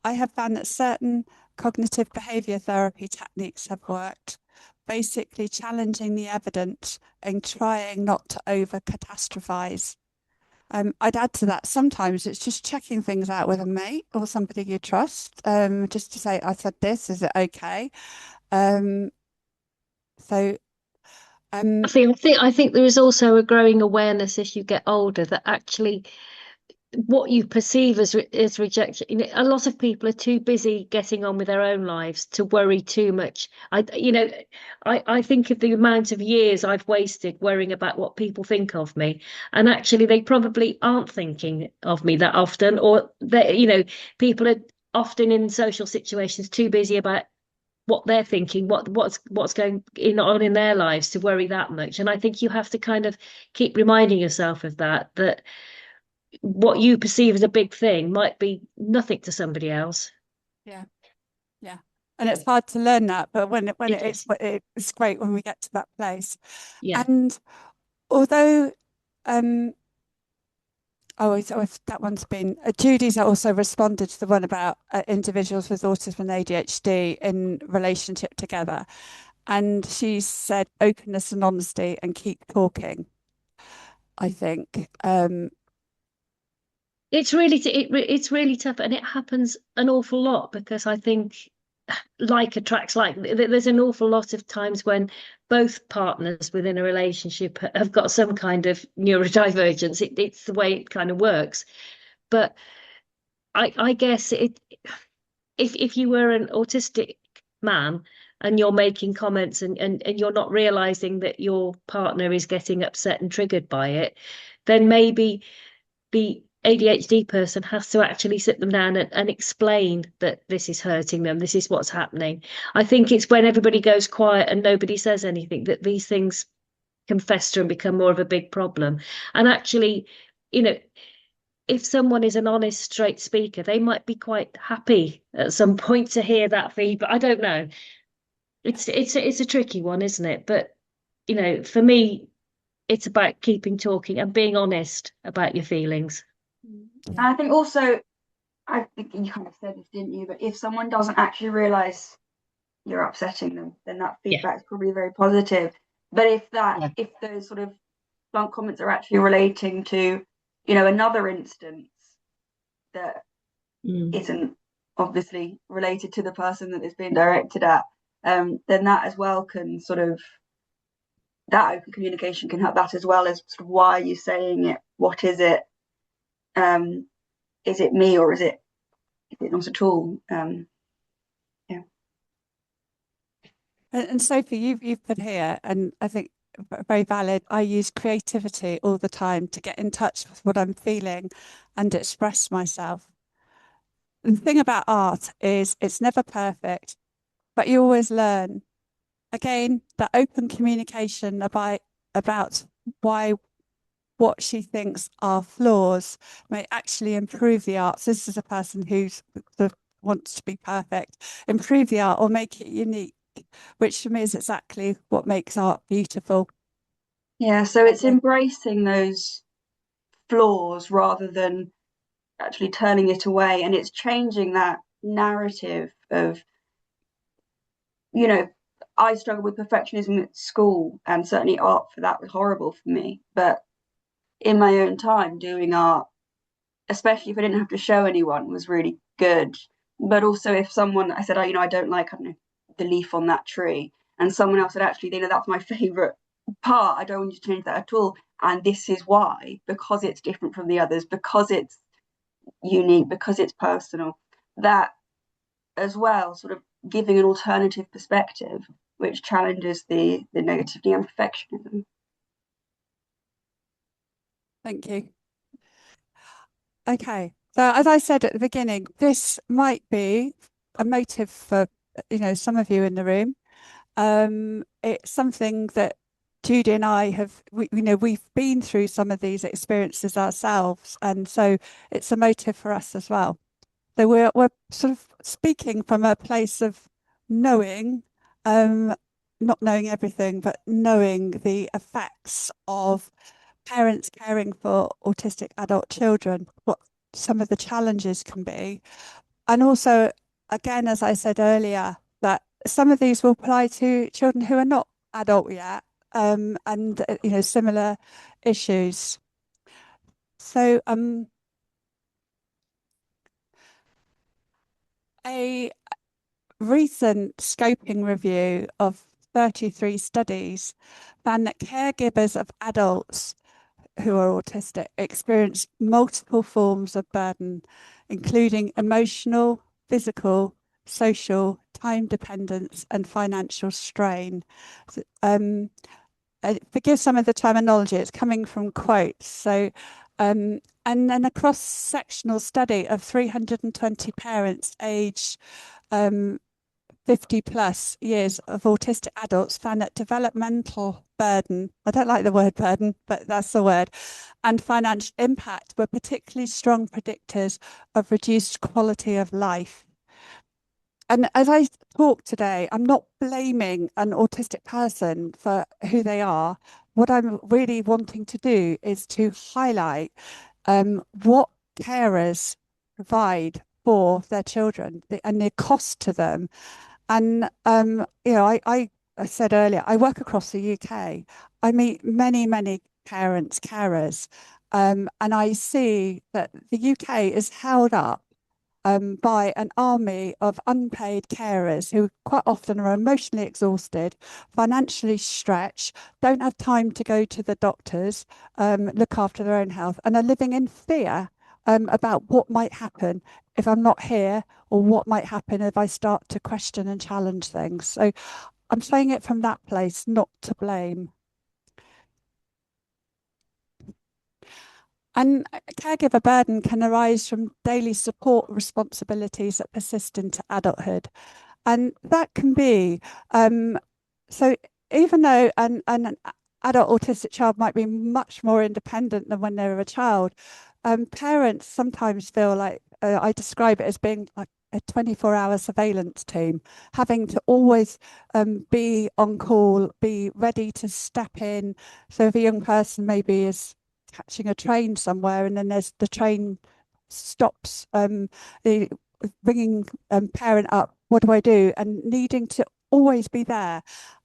I have found that certain cognitive behaviour therapy techniques have worked, basically challenging the evidence and trying not to over catastrophize. I'd add to that, sometimes it's just checking things out with a mate or somebody you trust, just to say, I said this, is it okay? So I think there is also a growing awareness as you get older that actually what you perceive as rejection, you know, a lot of people are too busy getting on with their own lives to worry too much. I think of the amount of years I've wasted worrying about what people think of me, and actually they probably aren't thinking of me that often, or that, you know, people are often in social situations too busy about what they're thinking, what's going on in their lives to worry that much. And I think you have to kind of keep reminding yourself of that what you perceive as a big thing might be nothing to somebody else. yeah, and it's hard to learn that, but when it's great when we get to that place. Yeah. And although that one's been Judy's also responded to the one about individuals with autism and ADHD in relationship together, and she said openness and honesty and keep talking. I think it's really tough, and it happens an awful lot because I think like attracts like. There's an awful lot of times when both partners within a relationship have got some kind of neurodivergence. It's the way it kind of works. But I guess if you were an autistic man and you're making comments and you're not realizing that your partner is getting upset and triggered by it, then maybe the ADHD person has to actually sit them down and explain that this is hurting them, this is what's happening. I think it's when everybody goes quiet and nobody says anything that these things can fester and become more of a big problem. And actually, you know, if someone is an honest, straight speaker, they might be quite happy at some point to hear that feedback. I don't know. It's a tricky one, isn't it? But you know, for me, it's about keeping talking and being honest about your feelings. And I think also, I think you kind of said this, didn't you? But if someone doesn't actually realise you're upsetting them, then that feedback is probably very positive. But if those sort of blunt comments are actually relating to, you know, another instance that isn't obviously related to the person that it's being directed at, then that as well can sort of, that open communication can help that as well as sort of why are you saying it? What is it? Is it me or is it not at all? Yeah. And Sophie, you've put here, and I think very valid. I use creativity all the time to get in touch with what I'm feeling and express myself. The thing about art is it's never perfect, but you always learn. Again, that open communication about why what she thinks are flaws may actually improve the art. So this is a person who's wants to be perfect, improve the art or make it unique, which for me is exactly what makes art beautiful. Yeah, so it's embracing those flaws rather than actually turning it away, and it's changing that narrative of, you know, I struggled with perfectionism at school, and certainly art for that was horrible for me. But in my own time doing art, especially if I didn't have to show anyone, was really good. But also if someone, I said, oh, you know, I don't like, I don't know, the leaf on that tree, and someone else said, actually, you know, that's my favorite part, I don't want you to change that at all, and this is why, because it's different from the others, because it's unique, because it's personal, that as well sort of giving an alternative perspective which challenges the negativity and perfectionism. Thank you. Okay, so as I said at the beginning, this might be a motive for, you know, some of you in the room. It's something that Judy and I have, we've been through some of these experiences ourselves, and so it's a motive for us as well. So we're sort of speaking from a place of knowing, not knowing everything, but knowing the effects of parents caring for autistic adult children, what some of the challenges can be. And also, again, as I said earlier, that some of these will apply to children who are not adult yet, and similar issues. So a recent scoping review of 33 studies found that caregivers of adults who are autistic experience multiple forms of burden, including emotional, physical, social, time dependence, and financial strain. Forgive some of the terminology, it's coming from quotes. So, and then a cross-sectional study of 320 parents aged 50 plus years of autistic adults found that developmental burden, I don't like the word burden, but that's the word, and financial impact were particularly strong predictors of reduced quality of life. And as I talk today, I'm not blaming an autistic person for who they are. What I'm really wanting to do is to highlight what carers provide for their children and the cost to them. And I said earlier, I work across the UK. I meet many parents, carers, and I see that the UK is held up by an army of unpaid carers who quite often are emotionally exhausted, financially stretched, don't have time to go to the doctors, look after their own health, and are living in fear about what might happen if I'm not here, or what might happen if I start to question and challenge things. So I'm saying it from that place, not to blame. And caregiver burden can arise from daily support responsibilities that persist into adulthood. And that can be, so even though an adult autistic child might be much more independent than when they were a child, parents sometimes feel like, I describe it as being like a 24-hour surveillance team, having to always be on call, be ready to step in. So if a young person maybe is catching a train somewhere and then the train stops, bringing parent up, what do I do? And needing to always be there.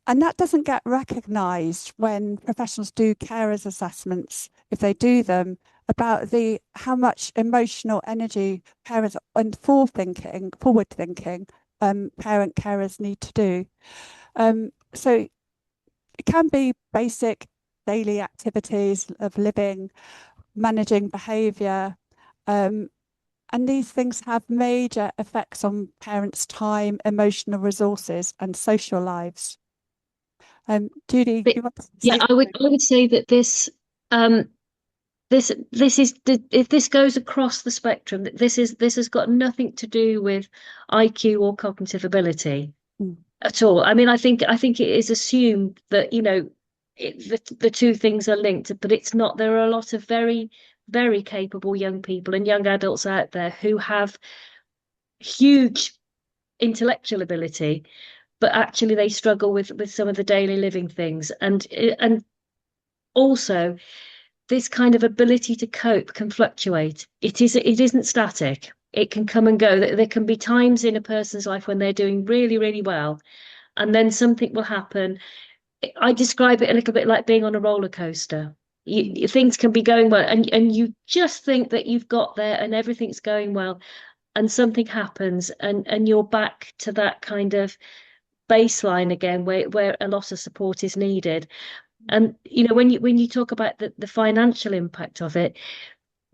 And that doesn't get recognised when professionals do carers assessments, if they do them, about how much emotional energy parents and forward thinking parent carers need to do. So it can be basic daily activities of living, managing behaviour, and these things have major effects on parents' time, emotional resources, and social lives. Judy, you want to say I would say that this is if this goes across the spectrum, this has got nothing to do with IQ or cognitive ability at all. I mean, I think it is assumed that the two things are linked, but it's not. There are a lot of very, very capable young people and young adults out there who have huge intellectual ability, but actually they struggle with some of the daily living things, and also this kind of ability to cope can fluctuate. It isn't static. It can come and go. There can be times in a person's life when they're doing really, really well, and then something will happen. I describe it a little bit like being on a roller coaster. Things can be going well, and you just think that you've got there and everything's going well, and something happens, and you're back to that kind of baseline again, where a lot of support is needed. And when you talk about the financial impact of it,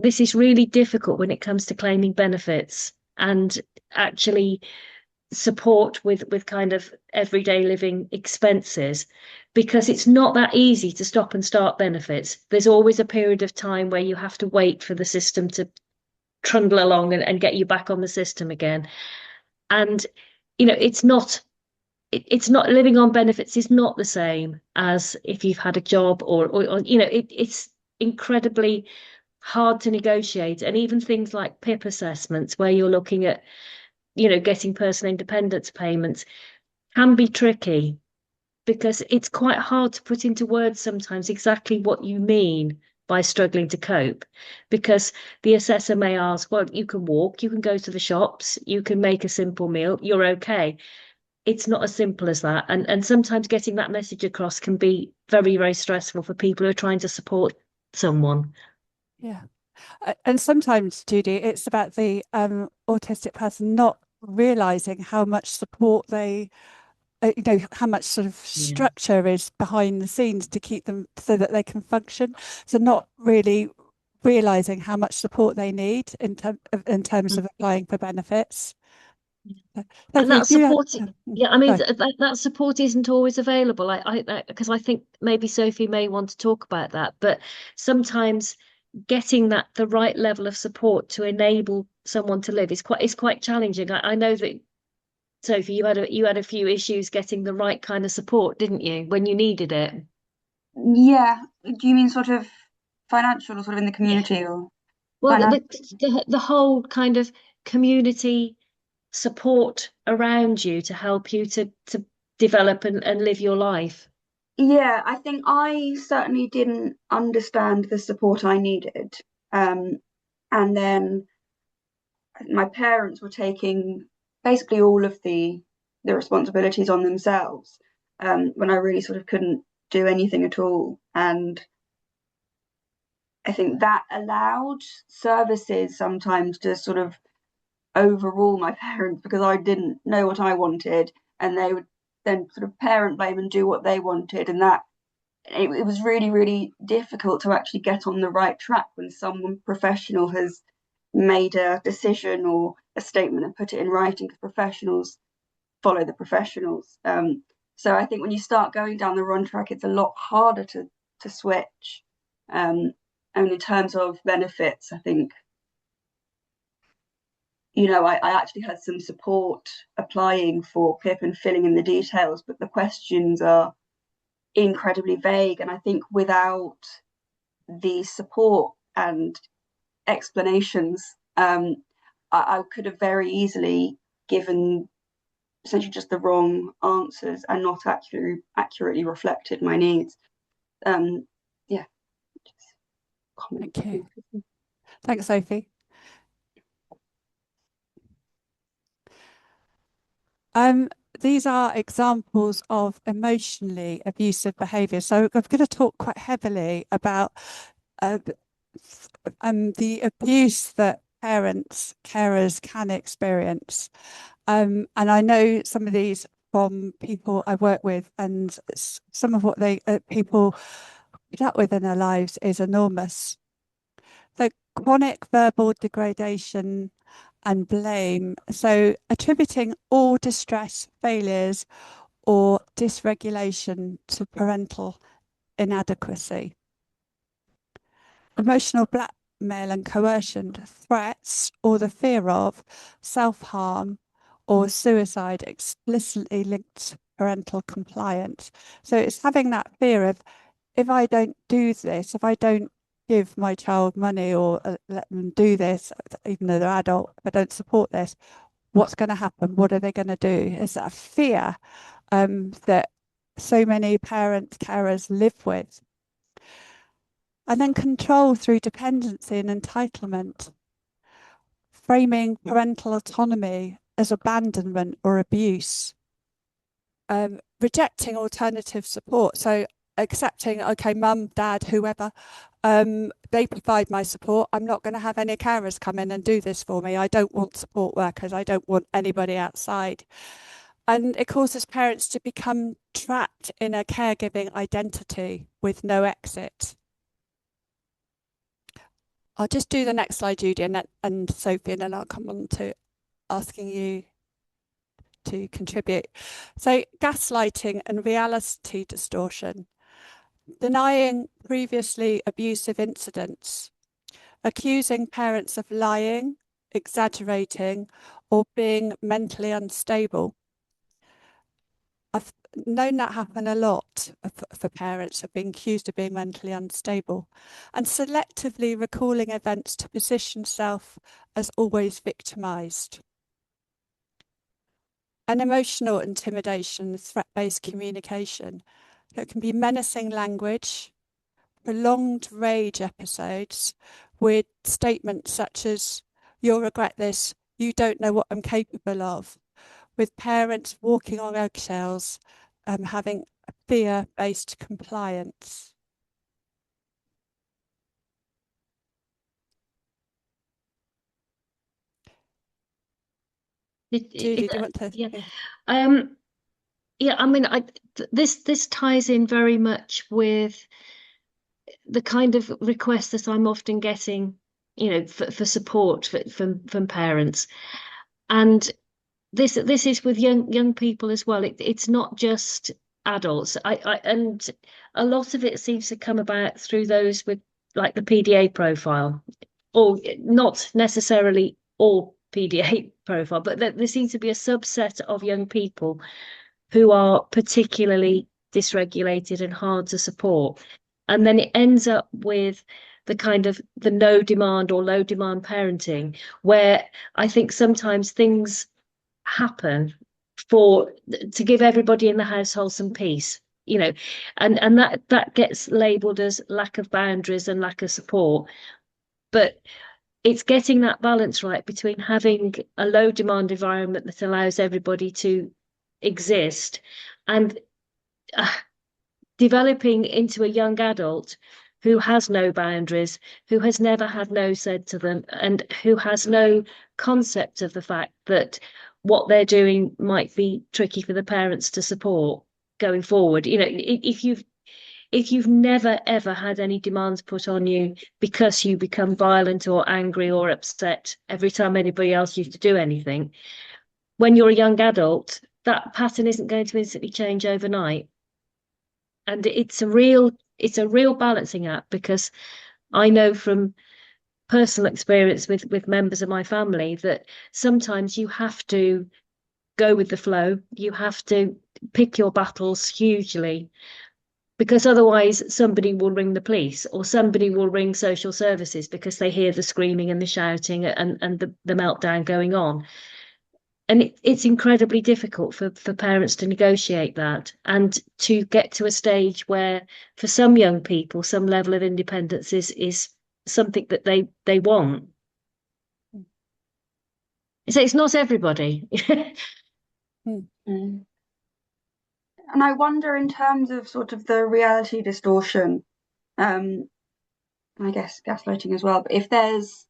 this is really difficult when it comes to claiming benefits and actually support with kind of everyday living expenses, because it's not that easy to stop and start benefits. There's always a period of time where you have to wait for the system to trundle along and get you back on the system again. And it's not living on benefits is not the same as if you've had a job or it's incredibly hard to negotiate. And even things like PIP assessments, where you're looking at getting personal independence payments, can be tricky, because it's quite hard to put into words sometimes exactly what you mean by struggling to cope, because the assessor may ask, well, you can walk, you can go to the shops, you can make a simple meal, you're okay. It's not as simple as that. And sometimes getting that message across can be very, very stressful for people who are trying to support someone. Yeah. And sometimes, Judy, it's about the autistic person not realizing how much support they, how much sort of structure is behind the scenes to keep them so that they can function. So not really realizing how much support they need in terms of applying for benefits. And that support, I mean, sorry. that support isn't always available. Because I think maybe Sophie may want to talk about that, but sometimes getting the right level of support to enable someone to live is quite challenging. I know that, Sophie, you had a few issues getting the right kind of support, didn't you, when you needed it? Yeah. Do you mean sort of financial or sort of in the community or? Well, the whole kind of community support around you to help you to develop and live your life. Yeah, I think I certainly didn't understand the support I needed. And then my parents were taking basically all of the responsibilities on themselves, when I really sort of couldn't do anything at all. And I think that allowed services sometimes to sort of overrule my parents, because I didn't know what I wanted, and they would then sort of parent blame and do what they wanted. And that it was really, really difficult to actually get on the right track when someone professional has made a decision or a statement and put it in writing, because professionals follow the professionals. So I think when you start going down the wrong track, it's a lot harder to switch. And in terms of benefits, I think, I actually had some support applying for PIP and filling in the details, but the questions are incredibly vague. And I think without the support and explanations, I could have very easily given essentially just the wrong answers and not accurately reflected my needs. Yeah. Thank you. Thanks, Sophie. These are examples of emotionally abusive behaviour. So I'm going to talk quite heavily about the abuse that parents, carers can experience. And I know some of these from people I work with, and some of what people put up with in their lives is enormous. The chronic verbal degradation and blame. So attributing all distress, failures, or dysregulation to parental inadequacy. Emotional blackmail and coercion, threats, or the fear of self-harm or suicide explicitly linked to parental compliance. So it's having that fear of, if I don't do this, if I don't give my child money or let them do this, even though they're adult, if I don't support this, what's going to happen? What are they going to do? It's that fear that so many parents, carers live with. And then control through dependency and entitlement, framing parental autonomy as abandonment or abuse, rejecting alternative support. So accepting, okay, mum, dad, whoever, they provide my support. I'm not going to have any carers come in and do this for me. I don't want support workers. I don't want anybody outside. And it causes parents to become trapped in a caregiving identity with no exit. I'll just do the next slide, Judy, and Sophie, and then I'll come on to asking you to contribute. So gaslighting and reality distortion, denying previously abusive incidents, accusing parents of lying, exaggerating, or being mentally unstable. I've known that happen a lot for parents, of being accused of being mentally unstable, and selectively recalling events to position self as always victimised. And emotional intimidation, threat-based communication. It can be menacing language, prolonged rage episodes with statements such as, "You'll regret this, you don't know what I'm capable of," with parents walking on eggshells, having fear-based compliance. Judy, do you want to? Yeah. Yeah, I mean, this ties in very much with the kind of request that I'm often getting, for support from parents, and this is with young people as well. It's not just adults. And a lot of it seems to come about through those with like the PDA profile, or not necessarily all PDA profile, but there seems to be a subset of young people who are particularly dysregulated and hard to support. And then it ends up with the kind of the no demand or low demand parenting, where I think sometimes things happen to give everybody in the household some peace, and that gets labeled as lack of boundaries and lack of support. But it's getting that balance right between having a low demand environment that allows everybody to exist and developing into a young adult who has no boundaries, who has never had no said to them, and who has no concept of the fact that what they're doing might be tricky for the parents to support going forward. If you've never ever had any demands put on you because you become violent or angry or upset every time anybody else used to do anything, when you're a young adult, that pattern isn't going to instantly change overnight. And it's a real balancing act, because I know from personal experience with members of my family that sometimes you have to go with the flow. You have to pick your battles hugely, because otherwise somebody will ring the police or somebody will ring social services because they hear the screaming and the shouting and the meltdown going on. And it's incredibly difficult for parents to negotiate that and to get to a stage where, for some young people, some level of independence is something that they want. So it's not everybody. And I wonder, in terms of sort of the reality distortion, I guess gaslighting as well, but if there's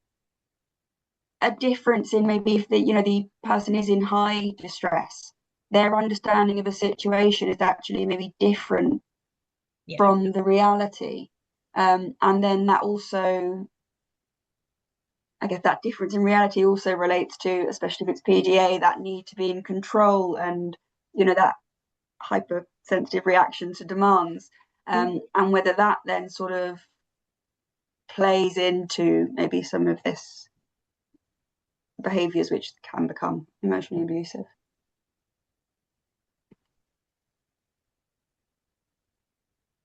a difference in maybe if the person is in high distress, their understanding of a situation is actually maybe different from the reality, and then that also, I guess, that difference in reality also relates to, especially if it's PDA, that need to be in control and that hypersensitive reaction to demands, and whether that then sort of plays into maybe some of this behaviors which can become emotionally abusive.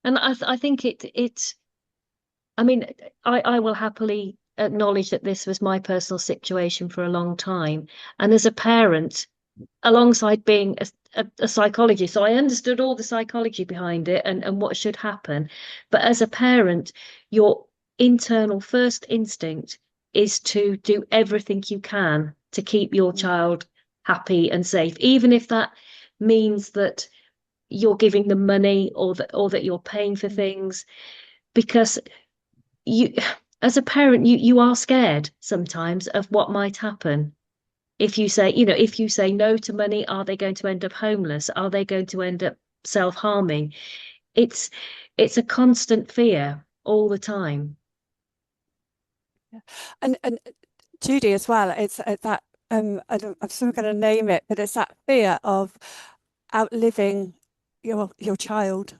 And I think I mean, I will happily acknowledge that this was my personal situation for a long time. And as a parent, alongside being a psychologist, so I understood all the psychology behind it and what should happen. But as a parent, your internal first instinct is to do everything you can to keep your child happy and safe, even if that means that you're giving them money or that you're paying for things, because you, as a parent, you are scared sometimes of what might happen. If you say no to money, are they going to end up homeless? Are they going to end up self-harming? It's a constant fear all the time. And Judy as well, it's that I'm still going to name it, but it's that fear of outliving your child,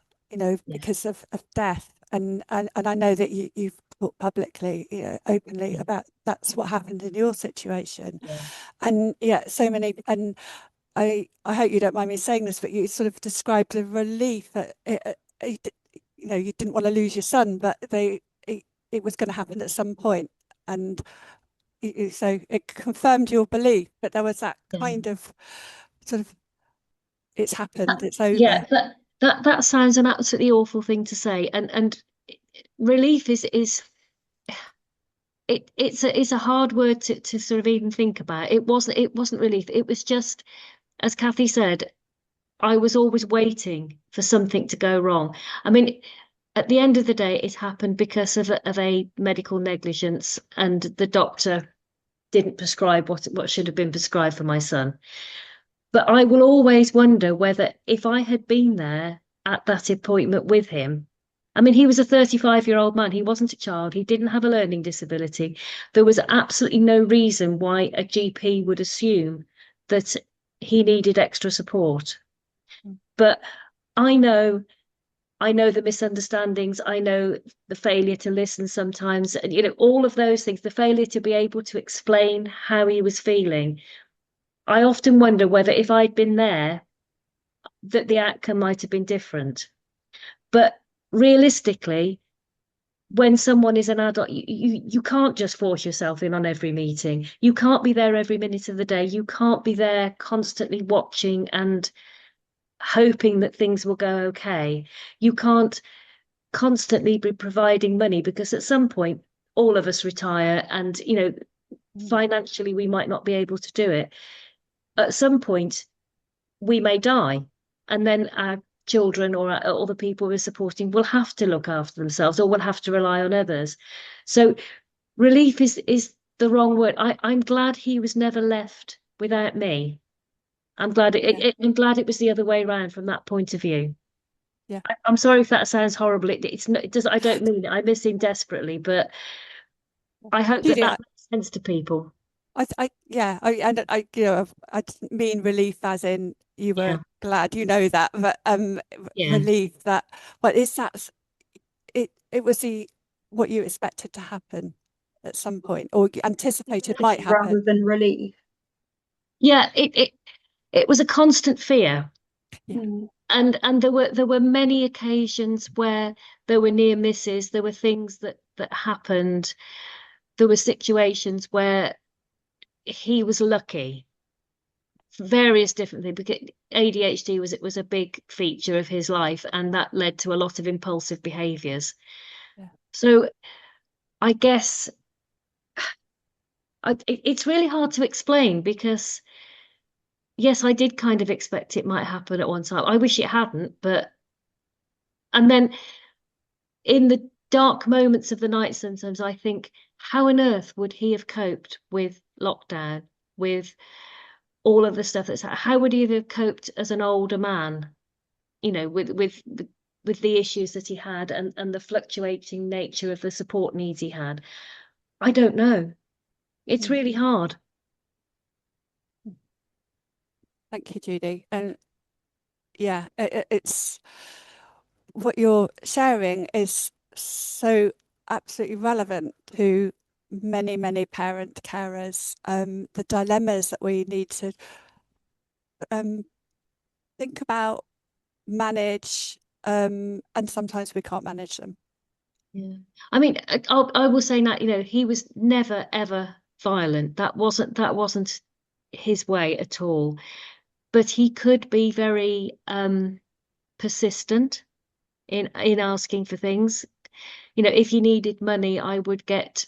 because of death. And I know that you've talked publicly, openly about that's what happened in your situation. And so many, and I hope you don't mind me saying this, but you sort of described the relief that you didn't want to lose your son, but it was going to happen at some point. And so it confirmed your belief, but there was that kind of sort of, it's happened, it's over. Yeah, that sounds an absolutely awful thing to say, and relief is it's a hard word to sort of even think about. It wasn't relief. It was just, as Cathie said, I was always waiting for something to go wrong. I mean, at the end of the day, it happened because of a medical negligence, and the doctor didn't prescribe what should have been prescribed for my son. But I will always wonder whether if I had been there at that appointment with him, I mean, he was a 35-year-old man. He wasn't a child. He didn't have a learning disability. There was absolutely no reason why a GP would assume that he needed extra support. But I know the misunderstandings. I know the failure to listen sometimes, and all of those things, the failure to be able to explain how he was feeling. I often wonder whether if I'd been there, that the outcome might have been different. But realistically, when someone is an adult, you can't just force yourself in on every meeting. You can't be there every minute of the day. You can't be there constantly watching and hoping that things will go okay. You can't constantly be providing money, because at some point all of us retire, and financially we might not be able to do it. At some point we may die, and then our children or the people we're supporting will have to look after themselves, or will have to rely on others. So relief is the wrong word. I'm glad he was never left without me. I'm glad I'm glad it was the other way around from that point of view. Yeah. I'm sorry if that sounds horrible. It's not, it does. I don't mean it. I miss him desperately, but I hope Judy, that makes sense to people. I didn't mean relief as in you were Yeah. glad, that, but Yeah. relief that, is that it was what you expected to happen at some point, or anticipated might happen, rather than relief. Yeah, it was a constant fear. Yeah. And there were many occasions where there were near misses. There were things that happened. There were situations where he was lucky. Various different things, because ADHD was a big feature of his life, and that led to a lot of impulsive behaviors. Yeah. So I guess it's really hard to explain, because yes, I did kind of expect it might happen at one time. I wish it hadn't, and then in the dark moments of the night, sometimes I think, how on earth would he have coped with lockdown, with all of the stuff how would he have coped as an older man, with the issues that he had, and the fluctuating nature of the support needs he had? I don't know. It's really hard. Thank you, Judy. And yeah, it's what you're sharing is so absolutely relevant to many, many parent carers, the dilemmas that we need to think about, manage, and sometimes we can't manage them. Yeah, I mean, I will say that, he was never ever violent. That wasn't his way at all. But he could be very persistent in asking for things. If you needed money, I would get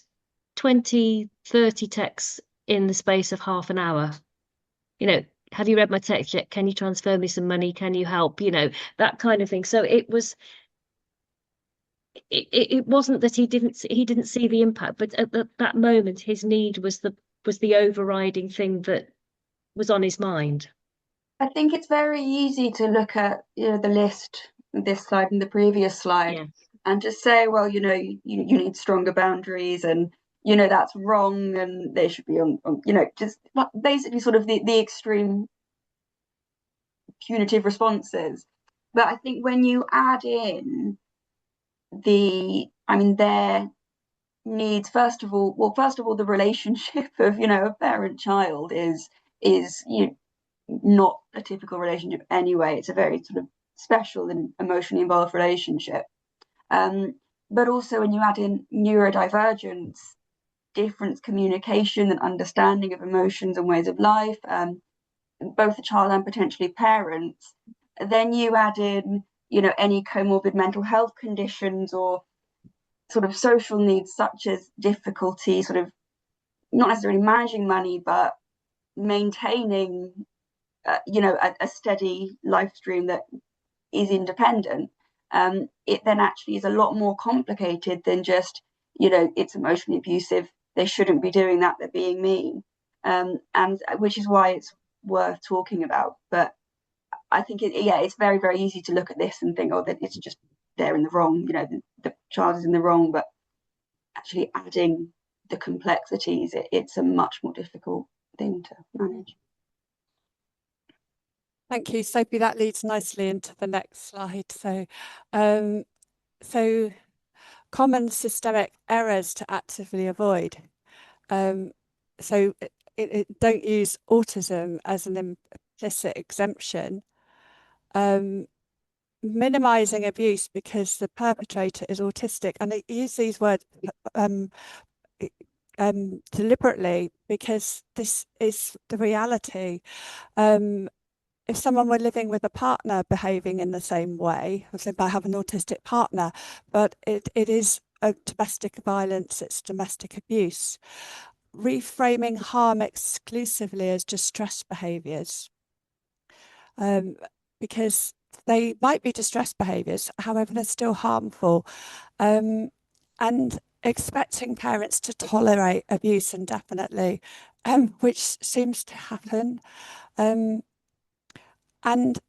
20, 30 texts in the space of half an hour. Have you read my text yet? Can you transfer me some money? Can you help? That kind of thing. So it wasn't that he didn't see the impact, but at that moment his need was the overriding thing that was on his mind. I think it's very easy to look at the list, this slide and the previous slide, and just say, well, you need stronger boundaries, and that's wrong, and they should be on just basically sort of the extreme punitive responses. But I think when you add in their needs, first of all, the relationship of a parent-child is not a typical relationship anyway. It's a very sort of special and emotionally involved relationship. But also when you add in neurodivergence, different communication and understanding of emotions and ways of life, both the child and potentially parents, then you add in any comorbid mental health conditions or sort of social needs such as difficulty, sort of not necessarily managing money, but maintaining, a steady life stream that is independent, it then actually is a lot more complicated than just, it's emotionally abusive, they shouldn't be doing that, they're being mean, and which is why it's worth talking about. But I think it's very, very easy to look at this and think, oh, that it's just they're in the wrong, the child is in the wrong, but actually adding the complexities, it's a much more difficult thing to manage. Thank you, Sophie. That leads nicely into the next slide. So common systemic errors to actively avoid. So don't use autism as an implicit exemption. Minimizing abuse because the perpetrator is autistic, and I use these words deliberately because this is the reality. If someone were living with a partner behaving in the same way, they might have an autistic partner, but it is a domestic violence, it's domestic abuse. Reframing harm exclusively as distress behaviours, because they might be distress behaviours, however, they're still harmful. And expecting parents to tolerate abuse indefinitely, which seems to happen. And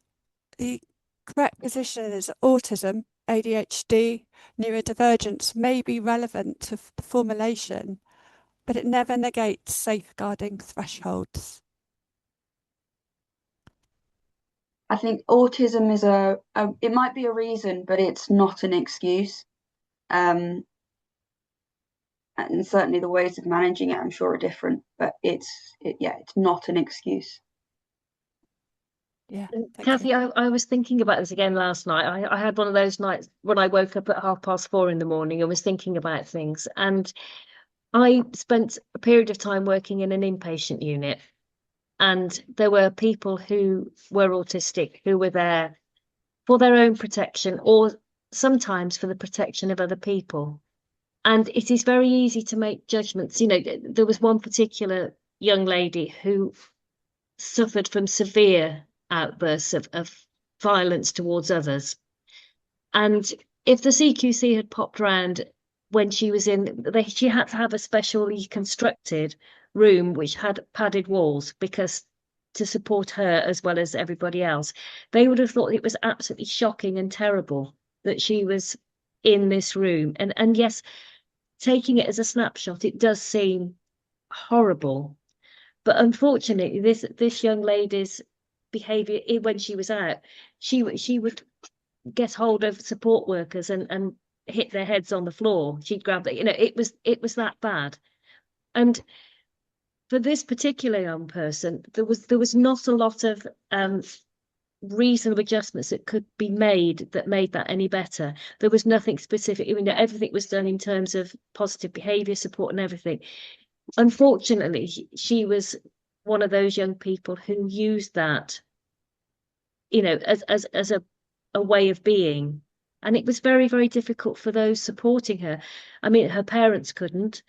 the correct position is autism, ADHD, neurodivergence may be relevant to the formulation, but it never negates safeguarding thresholds. I think autism is it might be a reason, but it's not an excuse. And certainly the ways of managing it, I'm sure, are different, but it's not an excuse. Yeah, Cathie, I was thinking about this again last night. I had one of those nights when I woke up at 4:30 in the morning and was thinking about things. And I spent a period of time working in an inpatient unit, and there were people who were autistic who were there for their own protection or sometimes for the protection of other people. And it is very easy to make judgments. There was one particular young lady who suffered from severe outbursts of violence towards others. And if the CQC had popped round when she was she had to have a specially constructed room which had padded walls because to support her as well as everybody else. They would have thought it was absolutely shocking and terrible that she was in this room. And yes, taking it as a snapshot, it does seem horrible. But unfortunately, this young lady's behaviour when she was out, she would get hold of support workers and hit their heads on the floor. She'd grab it. It was that bad. And for this particular young person, there was not a lot of reasonable adjustments that could be made that made that any better. There was nothing specific. Everything was done in terms of positive behaviour support and everything. Unfortunately, she was one of those young people who used that, as a way of being. And it was very, very difficult for those supporting her. I mean, her parents couldn't.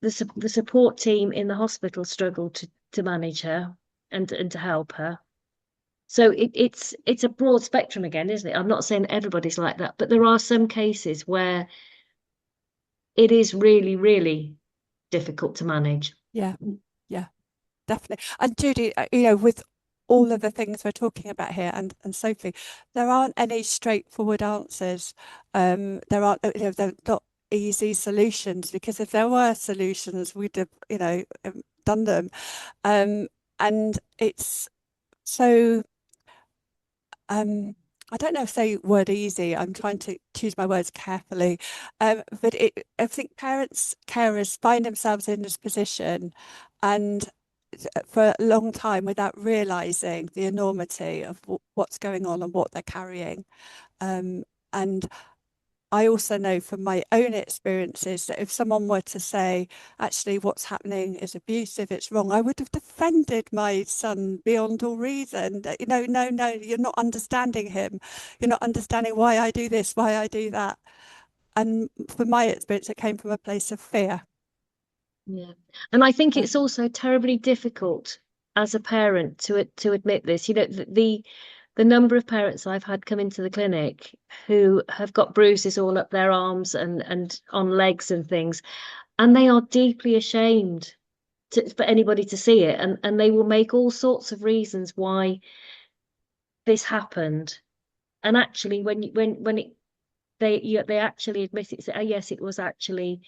The support team in the hospital struggled to manage her and to help her. So it's a broad spectrum again, isn't it? I'm not saying everybody's like that, but there are some cases where it is really, really difficult to manage. Yeah, definitely. And Judy, with all of the things we're talking about here, and Sophie, there aren't any straightforward answers. There aren't, they're not easy solutions, because if there were solutions, we'd have, done them. And it's so, I don't know if say word easy, I'm trying to choose my words carefully, but I think parents, carers find themselves in this position and for a long time without realising the enormity of what's going on and what they're carrying. And I also know from my own experiences that if someone were to say, actually, what's happening is abusive, it's wrong, I would have defended my son beyond all reason. No, you're not understanding him. You're not understanding why I do this, why I do that. and from my experience, it came from a place of fear. Yeah, and I think it's also terribly difficult as a parent to admit this. You know, the number of parents I've had come into the clinic who have got bruises all up their arms and on legs and things, and they are deeply ashamed for anybody to see it, and they will make all sorts of reasons why this happened. And actually, they actually admit it, say, oh yes, it was actually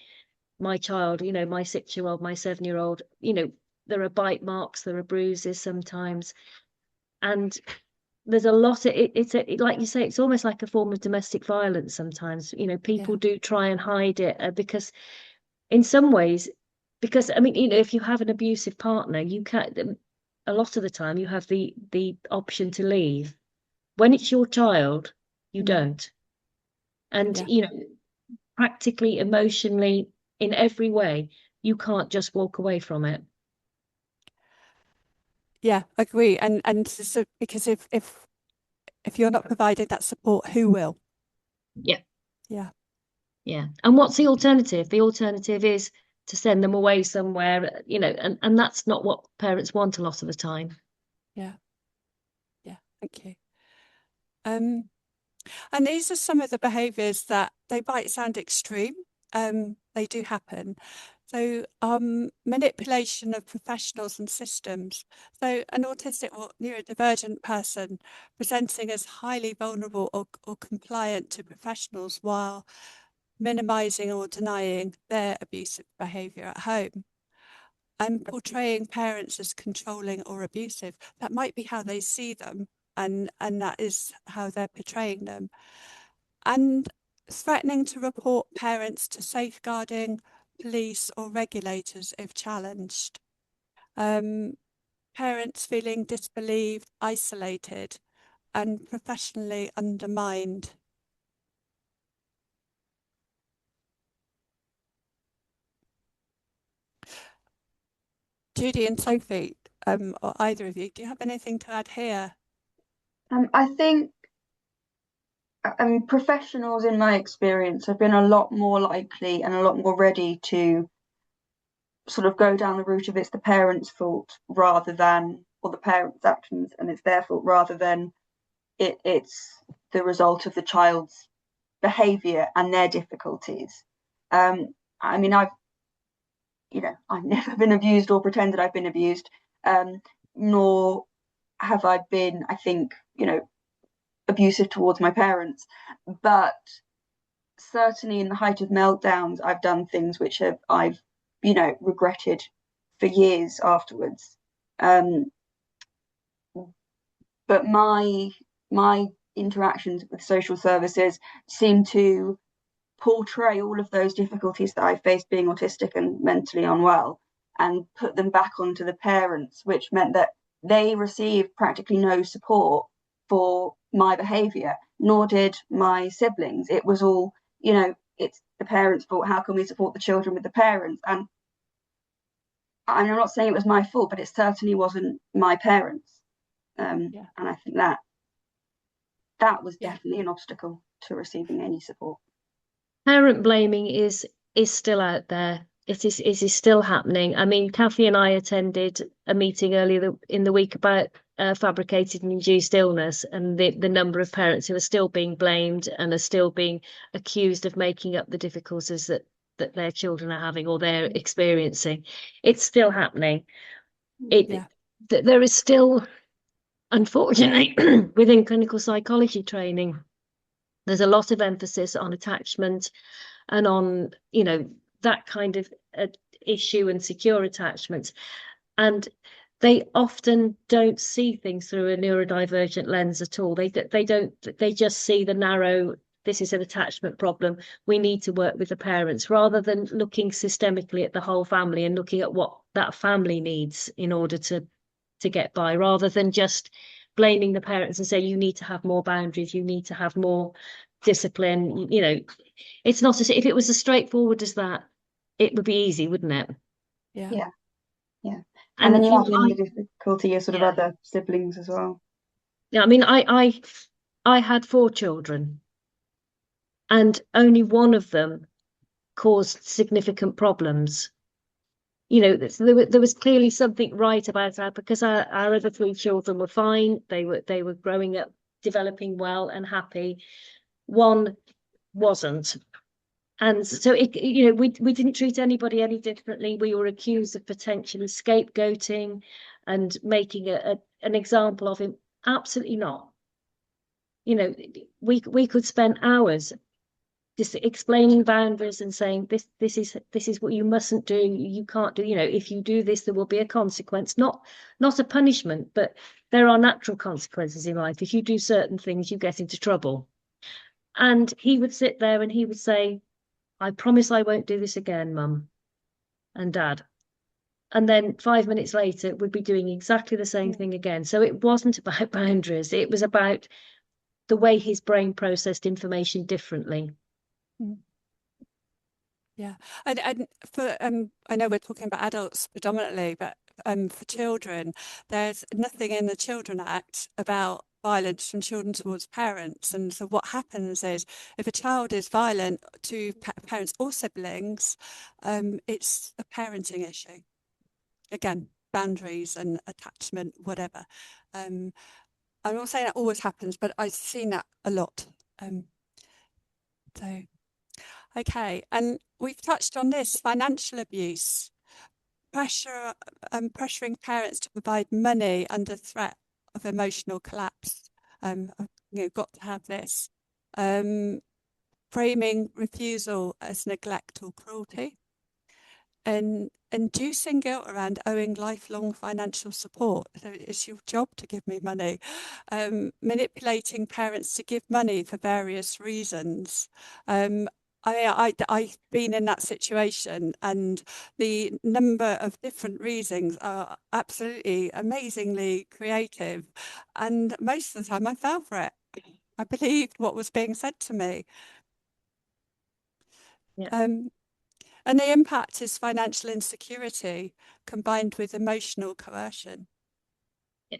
my child, you know, my 6-year-old, my 7-year-old, you know, there are bite marks, there are bruises sometimes. And there's a lot of it, like you say, it's almost like a form of domestic violence sometimes. You know, people do try and hide it because in some ways, because I mean, you know, if you have an abusive partner, you can't, a lot of the time you have the option to leave. When it's your child, you don't. And, you know, practically, emotionally, in every way, you can't just walk away from it. Yeah, agree. And so because if you're not providing that support, who will? Yeah. Yeah. Yeah. And what's the alternative? The alternative is to send them away somewhere, you know, and that's not what parents want a lot of the time. Yeah. Yeah. Thank you. And these are some of the behaviours that they might sound extreme. They do happen. So manipulation of professionals and systems. So an autistic or neurodivergent person presenting as highly vulnerable or compliant to professionals while minimising or denying their abusive behaviour at home. And portraying parents as controlling or abusive. That might be how they see them, and that is how they're portraying them. And threatening to report parents to safeguarding, police or regulators if challenged. Parents feeling disbelieved, isolated and professionally undermined. Judy and Sophie, or either of you, do you have anything to add here? I think professionals, in my experience, have been a lot more likely and a lot more ready to sort of go down the route of it's the parents' fault rather than, or the parents' actions and it's their fault rather than it's the result of the child's behaviour and their difficulties. I mean, I've never been abused or pretended I've been abused, nor have I been, I think, abusive towards my parents. But certainly in the height of meltdowns, I've done things which I've regretted for years afterwards. But my interactions with social services seem to portray all of those difficulties that I faced being autistic and mentally unwell and put them back onto the parents, which meant that they received practically no support for my behaviour, nor did my siblings. It was all, it's the parents' fault. How can we support the children with the parents? And I'm not saying it was my fault, but it certainly wasn't my parents. And I think that was definitely an obstacle to receiving any support. Parent blaming is still out there. It is still happening. I mean, Cathie and I attended a meeting earlier in the week about fabricated and induced illness and the number of parents who are still being blamed and are still being accused of making up the difficulties that their children are having or they're experiencing. It's still happening. There is still, unfortunately, within clinical psychology training, there's a lot of emphasis on attachment and on, that kind of issue and secure attachment. And they often don't see things through a neurodivergent lens at all. They just see the narrow, this is an attachment problem, we need to work with the parents, rather than looking systemically at the whole family and looking at what that family needs in order to get by, rather than just blaming the parents and say, you need to have more boundaries, you need to have more discipline. It's not if it was as straightforward as that, it would be easy, wouldn't it? Yeah. And then you add in the difficulty of sort of other siblings as well. Yeah, I mean, I had 4 children, and only one of them caused significant problems. You know, there was clearly something right about that, because our other three children were fine. They were growing up, developing well and happy. One wasn't. And so we didn't treat anybody any differently. We were accused of potentially scapegoating and making an example of him. Absolutely not. You know, we could spend hours just explaining boundaries and saying this is what you mustn't do, you can't do, you know, if you do this there will be a consequence, not a punishment, but there are natural consequences in life. If you do certain things you get into trouble. And he would sit there and he would say, I promise I won't do this again, Mum and Dad. And then 5 minutes later we'd be doing exactly the same thing again. So it wasn't about boundaries, it was about the way his brain processed information differently. Yeah, and for I know we're talking about adults predominantly, but for children, there's nothing in the Children Act about violence from children towards parents. And so what happens is, if a child is violent to parents or siblings, it's a parenting issue. Again, boundaries and attachment, whatever. I'm not saying that always happens, but I've seen that a lot. So. Okay, and we've touched on this, financial abuse, pressuring parents to provide money under threat of emotional collapse. Got to have this. Framing refusal as neglect or cruelty. And inducing guilt around owing lifelong financial support. So it's your job to give me money. Manipulating parents to give money for various reasons. I've been in that situation, and the number of different reasons are absolutely amazingly creative. And most of the time I fell for it. I believed what was being said to me. Yeah. And the impact is financial insecurity combined with emotional coercion. Yeah.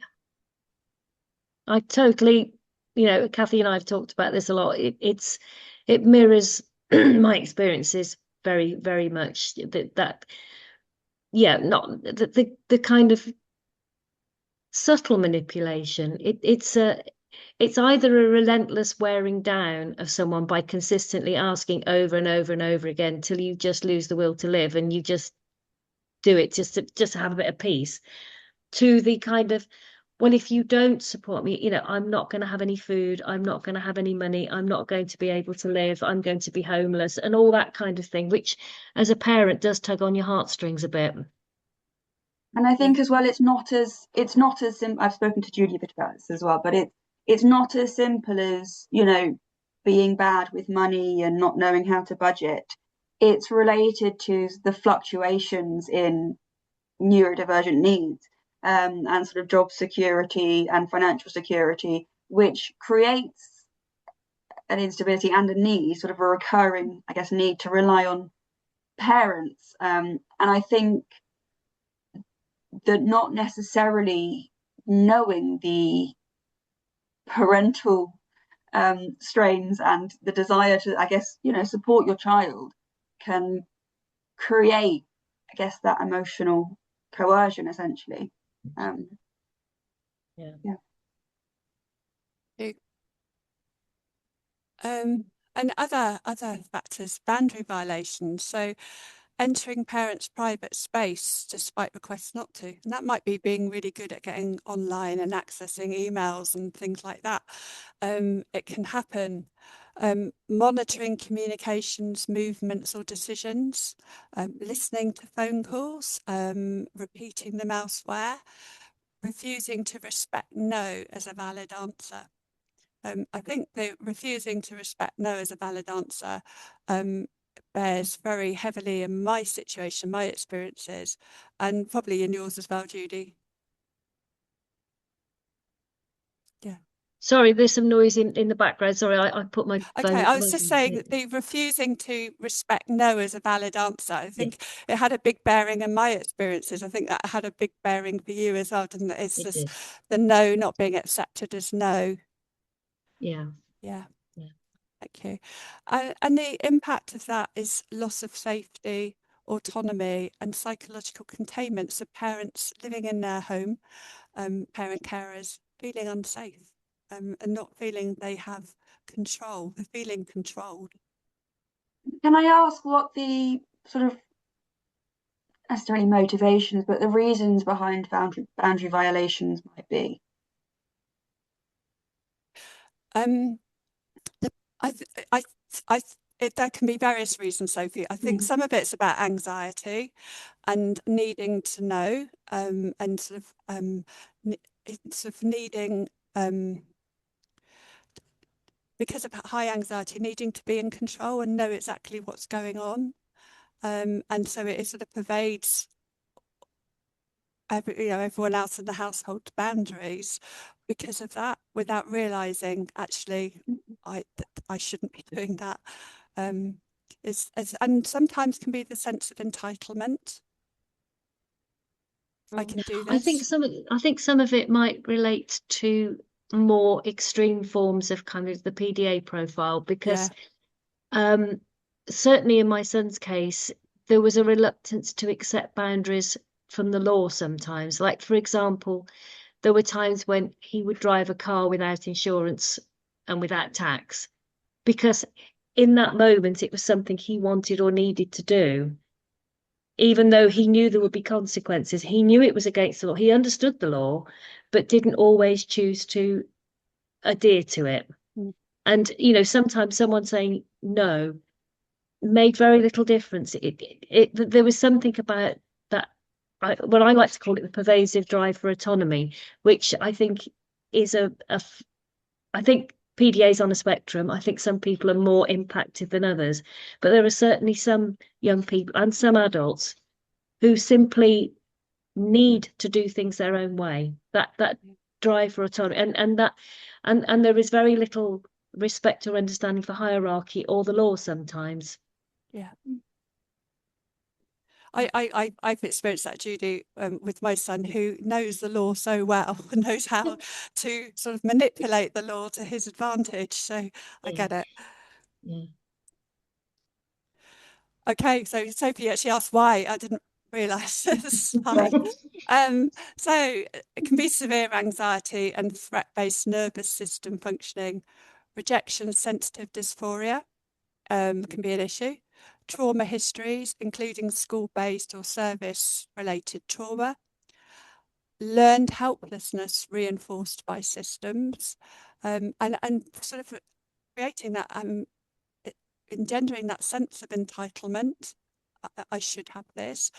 I totally, Cathie and I have talked about this a lot. It mirrors my experiences very, very much. Not the kind of subtle manipulation. It's either a relentless wearing down of someone by consistently asking over and over and over again till you just lose the will to live and you just do it just to have a bit of peace, to the kind of, well, if you don't support me, I'm not going to have any food, I'm not going to have any money, I'm not going to be able to live, I'm going to be homeless, and all that kind of thing, which as a parent does tug on your heartstrings a bit. And I think as well, it's not as simple. I've spoken to Judy a bit about this as well, but it's not as simple as, being bad with money and not knowing how to budget. It's related to the fluctuations in neurodivergent needs, and sort of job security and financial security, which creates an instability and a need, sort of a recurring, I guess, need to rely on parents. And I think that not necessarily knowing the parental strains and the desire to, I guess, support your child can create, I guess, that emotional coercion, essentially. Yeah. And other factors, boundary violations. So entering parents' private space despite requests not to. And that might be being really good at getting online and accessing emails and things like that. It can happen. Monitoring communications, movements or decisions, listening to phone calls, repeating them elsewhere, refusing to respect no as a valid answer. I think the refusing to respect no as a valid answer bears very heavily in my situation, my experiences, and probably in yours as well, Judy. Yeah. Sorry, there's some noise in the background. Sorry, I put my phone. Okay, I was just saying that the refusing to respect no as a valid answer, I think it had a big bearing in my experiences. I think that had a big bearing for you as well, didn't it? It's just the no not being accepted as no. Yeah. Yeah. Yeah. Thank you. And the impact of that is loss of safety, autonomy, and psychological containment. So parents living in their home, parent carers feeling unsafe, and not feeling they have control, feeling controlled. Can I ask what the sort of necessarily motivations, but the reasons behind boundary violations might be? There can be various reasons, Sophie. I think some of it's about anxiety and needing to know, and sort of needing, because of high anxiety, needing to be in control and know exactly what's going on. And so it sort of pervades everyone else in the household boundaries because of that, without realizing actually I shouldn't be doing that. And sometimes can be the sense of entitlement. I can do this. I think some of it might relate to more extreme forms of kind of the PDA profile, because certainly in my son's case, there was a reluctance to accept boundaries from the law sometimes. Like, for example, there were times when he would drive a car without insurance and without tax, because in that moment it was something he wanted or needed to do, even though he knew there would be consequences. He knew it was against the law. He understood the law, but didn't always choose to adhere to it. And, sometimes someone saying no made very little difference. There was something about that, what I like to call it the pervasive drive for autonomy, which I think is I think PDA is on a spectrum. I think some people are more impacted than others, but there are certainly some young people and some adults who simply need to do things their own way. That drive for autonomy, and there is very little respect or understanding for hierarchy or the law sometimes. Yeah. I've experienced that, Judy, with my son, who knows the law so well and knows how to sort of manipulate the law to his advantage. So I get it. Yeah. Okay, so Sophie actually asked why. I didn't realise this slide. So it can be severe anxiety and threat-based nervous system functioning. Rejection sensitive dysphoria can be an issue. Trauma histories, including school-based or service-related trauma. Learned helplessness reinforced by systems, and sort of creating that, engendering that sense of entitlement. I should have this.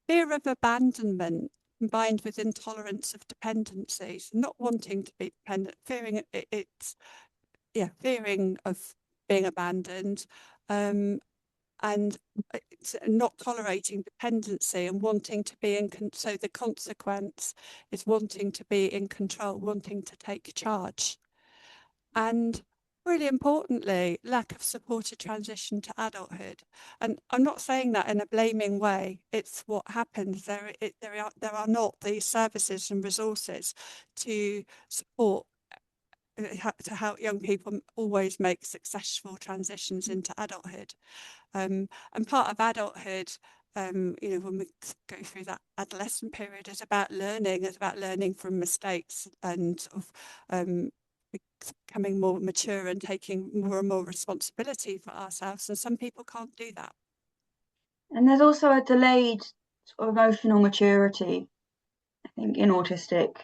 Fear of abandonment combined with intolerance of dependencies, not wanting to be dependent, fearing fearing of being abandoned, and not tolerating dependency and wanting to be so the consequence is wanting to be in control, wanting to take charge. And really importantly, lack of supported transition to adulthood. And I'm not saying that in a blaming way. It's what happens. There are not the services and resources to support, to help young people always make successful transitions into adulthood. And part of adulthood, when we go through that adolescent period, is about learning. It's about learning from mistakes and becoming more mature and taking more and more responsibility for ourselves. And some people can't do that. And there's also a delayed sort of emotional maturity, I think, in autistic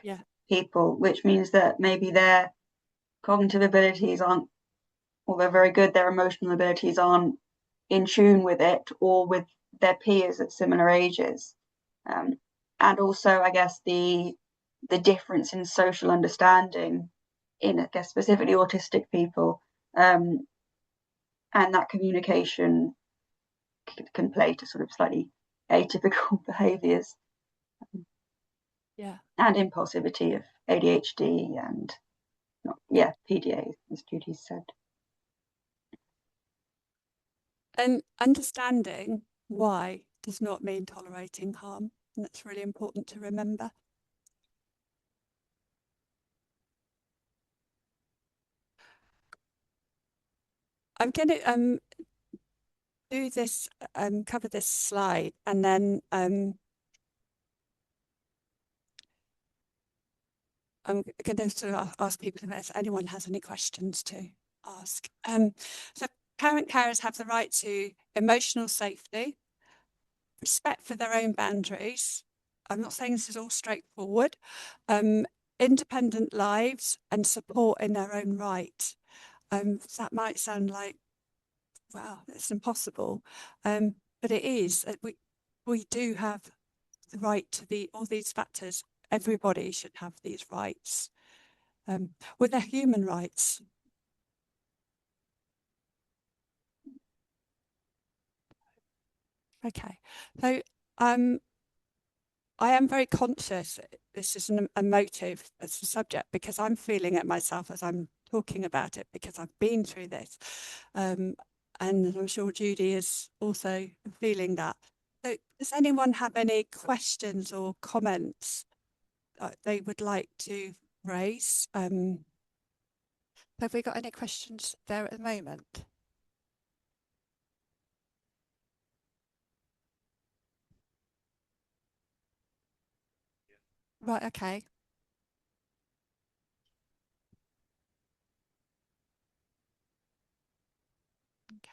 people, which means that maybe their cognitive abilities aren't, or they're very good, their emotional abilities aren't in tune with it or with their peers at similar ages. And also, I guess, the difference in social understanding in, I guess, specifically autistic people, and that communication can play to sort of slightly atypical behaviours. And impulsivity of ADHD and PDA, as Judy said. And understanding why does not mean tolerating harm. And that's really important to remember. I'm going to do this, cover this slide, and then I'm going to sort of ask people if anyone has any questions to ask. So parent carers have the right to emotional safety, respect for their own boundaries. I'm not saying this is all straightforward. Independent lives and support in their own right. That might sound like, well, it's impossible, but it is. We do have the right to all these factors. Everybody should have these rights. With their human rights. Okay, so I am very conscious this is an emotive as a subject, because I'm feeling it myself as I'm talking about it, because I've been through this. And I'm sure Judy is also feeling that. So does anyone have any questions or comments that they would like to raise? Have we got any questions there at the moment? Right, okay. Okay.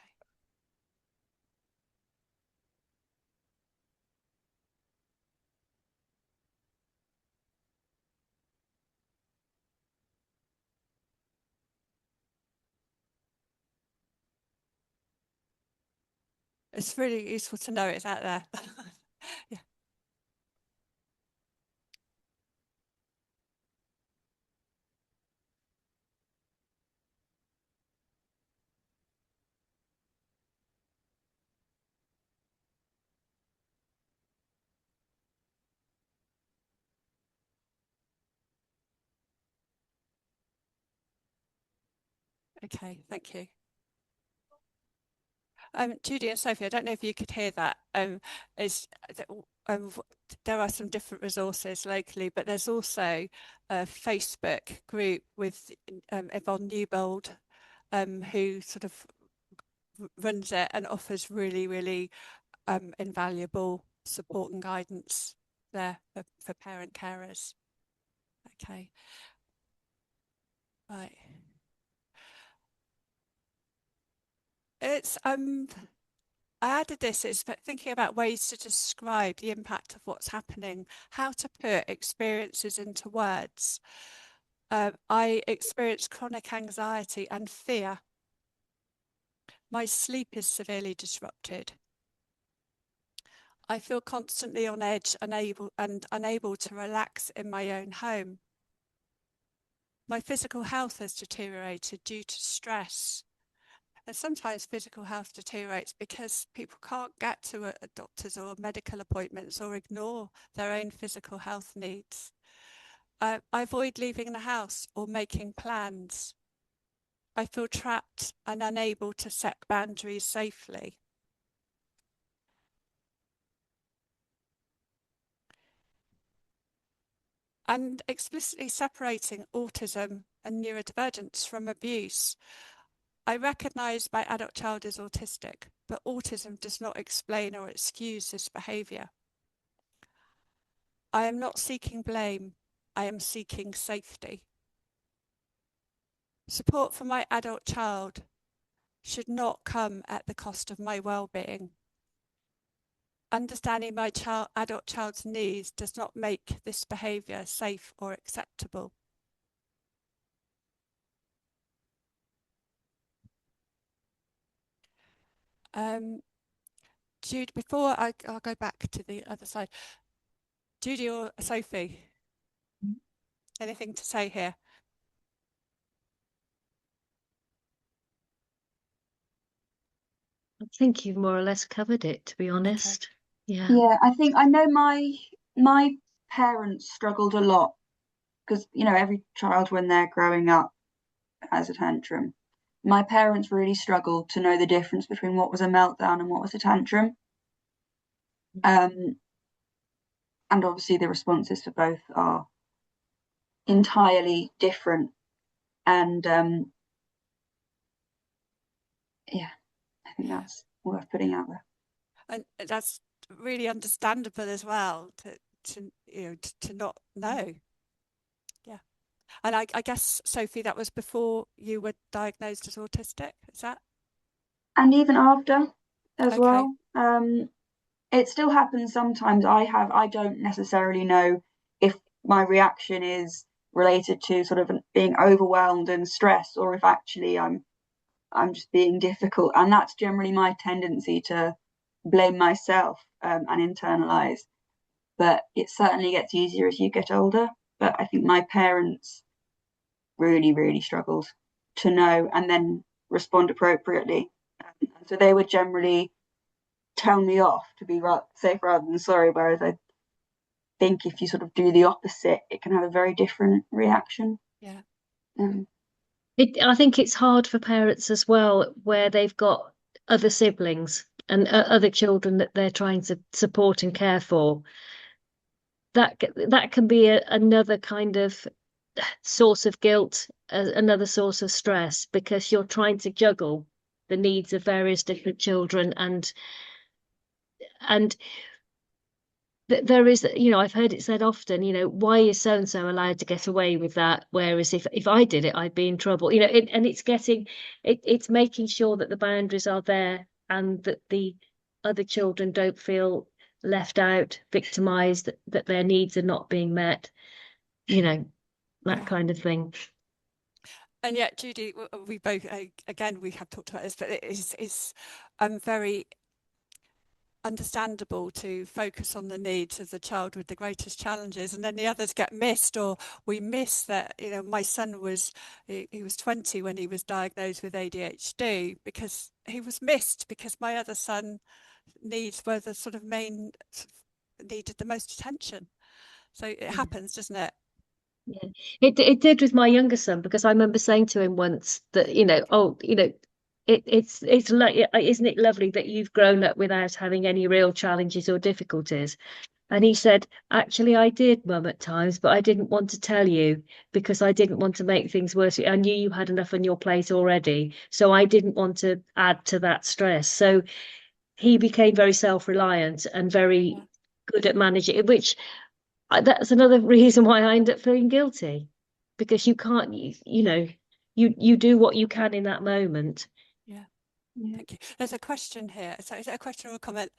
It's really useful to know it's out there. Yeah. Okay, thank you. Judy and Sophie, I don't know if you could hear that. There are some different resources locally, but there's also a Facebook group with Yvonne Newbold, who sort of runs it and offers really, really invaluable support and guidance there for parent carers. Okay. Right. It's I added this, it's thinking about ways to describe the impact of what's happening, how to put experiences into words. I experience chronic anxiety and fear. My sleep is severely disrupted. I feel constantly on edge, unable to relax in my own home. My physical health has deteriorated due to stress. And sometimes physical health deteriorates because people can't get to a doctor's or medical appointments, or ignore their own physical health needs. I avoid leaving the house or making plans. I feel trapped and unable to set boundaries safely. And explicitly separating autism and neurodivergence from abuse. I recognise my adult child is autistic, but autism does not explain or excuse this behaviour. I am not seeking blame, I am seeking safety. Support for my adult child should not come at the cost of my well-being. Understanding my adult child's needs does not make this behaviour safe or acceptable. Jude, before I'll go back to the other side. Judy or Sophie, anything to say here? I think you've more or less covered it, to be honest. Okay. Yeah, I think I know my parents struggled a lot, because every child when they're growing up has a tantrum. My parents really struggled to know the difference between what was a meltdown and what was a tantrum. And obviously the responses for both are entirely different. And yeah, I think that's worth putting out there. And that's really understandable as well, to not know. Yeah. And I guess, Sophie, that was before you were diagnosed as autistic, is that? And even after as Okay. well. It still happens sometimes. I don't necessarily know if my reaction is related to sort of being overwhelmed and stressed, or if actually I'm just being difficult. And that's generally my tendency to blame myself and internalize. But it certainly gets easier as you get older. But I think my parents really, really struggled to know and then respond appropriately. And so they would generally tell me off, to be safe rather than sorry, whereas I think if you sort of do the opposite, it can have a very different reaction. Yeah. I think it's hard for parents as well, where they've got other siblings and other children that they're trying to support and care for. That can be another kind of source of guilt, another source of stress, because you're trying to juggle the needs of various different children, and there is, I've heard it said often, why is so and so allowed to get away with that, whereas if I did it, I'd be in trouble. And it's making sure that the boundaries are there and that the other children don't feel left out, victimized, that their needs are not being met, that kind of thing. And yet, Judy, we both, again, we have talked about this, but it's very understandable to focus on the needs of the child with the greatest challenges, and then the others get missed, or we miss that. My son he was 20 when he was diagnosed with ADHD, because he was missed because my other son needs were the sort of main, needed the most attention. So it happens, doesn't it? Yeah, it did with my younger son, because I remember saying to him once that, it's like, isn't it lovely that you've grown up without having any real challenges or difficulties? And he said, actually, I did, Mum, at times, but I didn't want to tell you because I didn't want to make things worse. I knew you had enough on your plate already, so I didn't want to add to that stress. So he became very self-reliant and very good at managing it, which that's another reason why I end up feeling guilty, because you can't, you do what you can in that moment. Yeah. Thank you. There's a question here. So is it a question or a comment?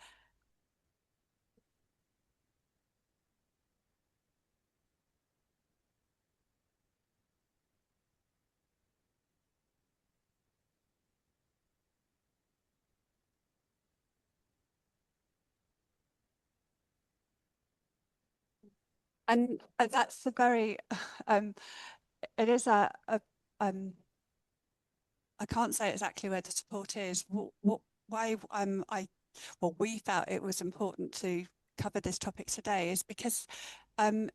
And that's a very, it is I can't say exactly where the support is. Why we felt it was important to cover this topic today is because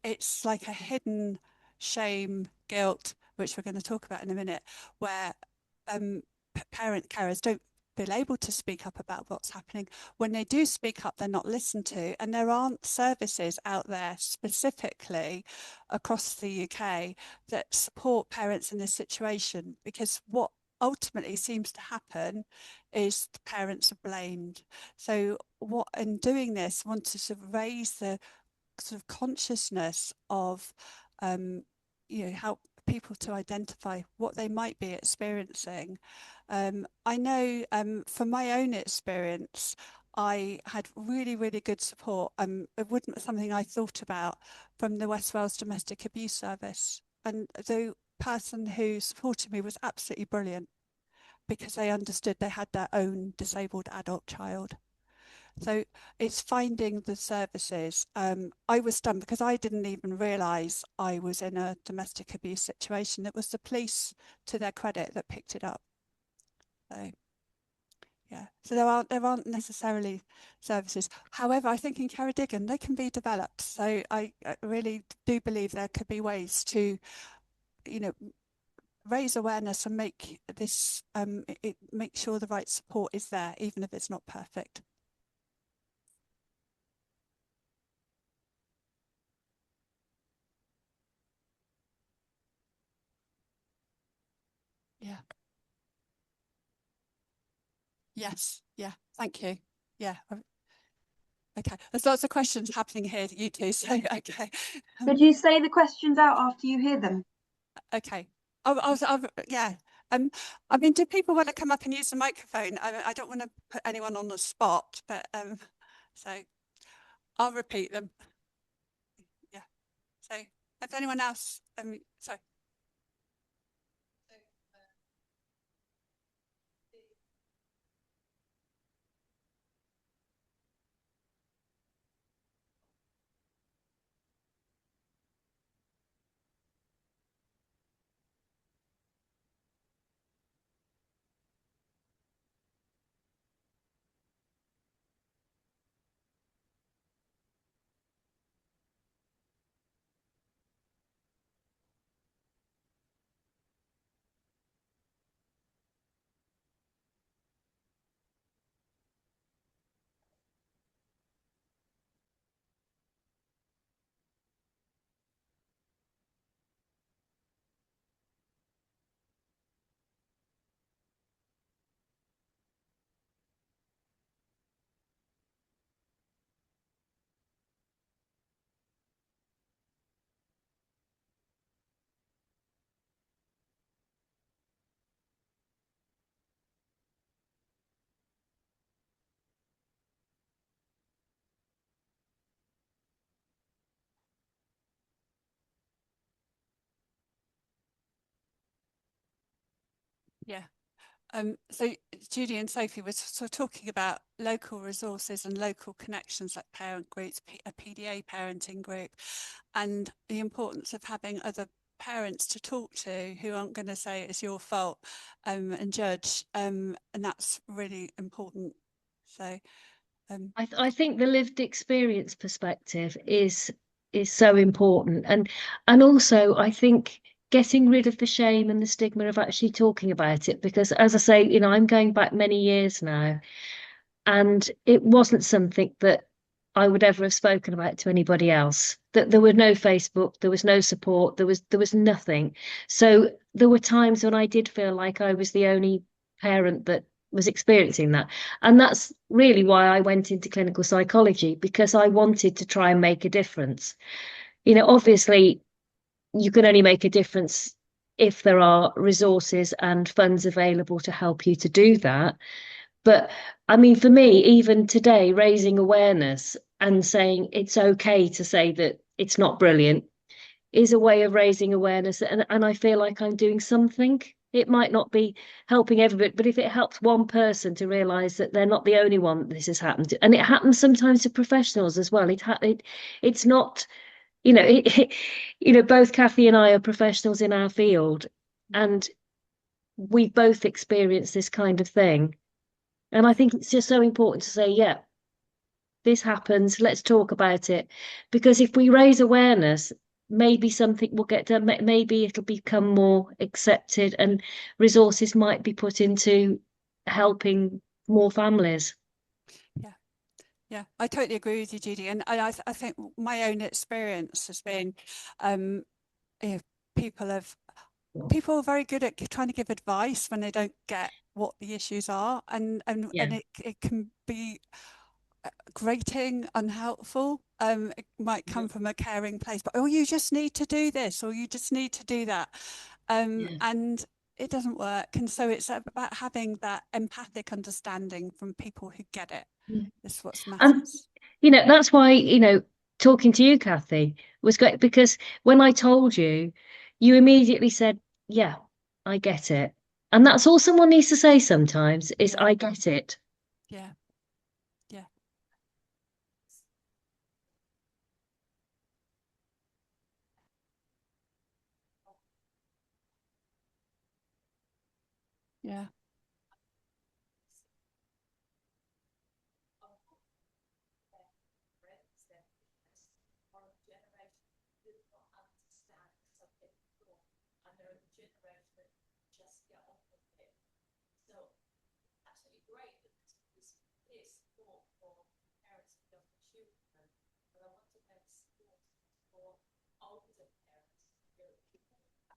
it's like a hidden shame, guilt, which we're going to talk about in a minute, where parent carers don't feel able to speak up about what's happening. When they do speak up, they're not listened to, and there aren't services out there specifically across the UK that support parents in this situation, because what ultimately seems to happen is the parents are blamed. So what, in doing this, want to sort of raise the sort of consciousness of help people to identify what they might be experiencing. I know from my own experience, I had really, really good support. It wasn't something I thought about, from the West Wales Domestic Abuse Service. And the person who supported me was absolutely brilliant, because they understood they had their own disabled adult child. So it's finding the services. I was stunned because I didn't even realise I was in a domestic abuse situation. It was the police, to their credit, that picked it up. So yeah, so there aren't necessarily services. However, I think in Ceredigion they can be developed. So I really do believe there could be ways to, raise awareness and make this make sure the right support is there, even if it's not perfect. Yeah. Yes. Yeah. Thank you. Yeah. Okay. There's lots of questions happening here, you two. So, okay. Could you say the questions out after you hear them? Okay. Yeah. I mean, do people want to come up and use the microphone? I don't want to put anyone on the spot, but so I'll repeat them. Yeah. So, if anyone else, sorry. Yeah. So Judy and Sophie were sort of talking about local resources and local connections like parent groups, a PDA parenting group, and the importance of having other parents to talk to who aren't going to say it's your fault and judge, and that's really important. So I think the lived experience perspective is so important, and also I think getting rid of the shame and the stigma of actually talking about it, because as I say, you know, I'm going back many years now, and it wasn't something that I would ever have spoken about to anybody else. That there were no Facebook, there was no support, there was nothing. So there were times when I did feel like I was the only parent that was experiencing that. And that's really why I went into clinical psychology, because I wanted to try and make a difference. You know, obviously you can only make a difference if there are resources and funds available to help you to do that. But I mean, for me, even today, raising awareness and saying it's okay to say that it's not brilliant is a way of raising awareness. And I feel like I'm doing something. It might not be helping everybody, but if it helps one person to realize that they're not the only one that this has happened to, and it happens sometimes to professionals as well. It's not, you know, you know, both Cathie and I are professionals in our field, and we both experience this kind of thing. And I think it's just so important to say, yeah, this happens, let's talk about it. Because if we raise awareness, maybe something will get done, maybe it'll become more accepted and resources might be put into helping more families. yeah. Yeah, I totally agree with you, Judy. And I think my own experience has been you know, people are very good at trying to give advice when they don't get what the issues are, and Yeah. it can be grating, unhelpful. It might come from a caring place, but oh, you just need to do this, or you just need to do that, and it doesn't work. And so it's about having that empathic understanding from people who get it. That's what And matters. you know, that's why, you know, talking to you, Cathie, was great, because when I told you, you immediately said, yeah, I get it. And that's all someone needs to say sometimes is, Yeah. I get it. Yeah. Yeah. Yeah.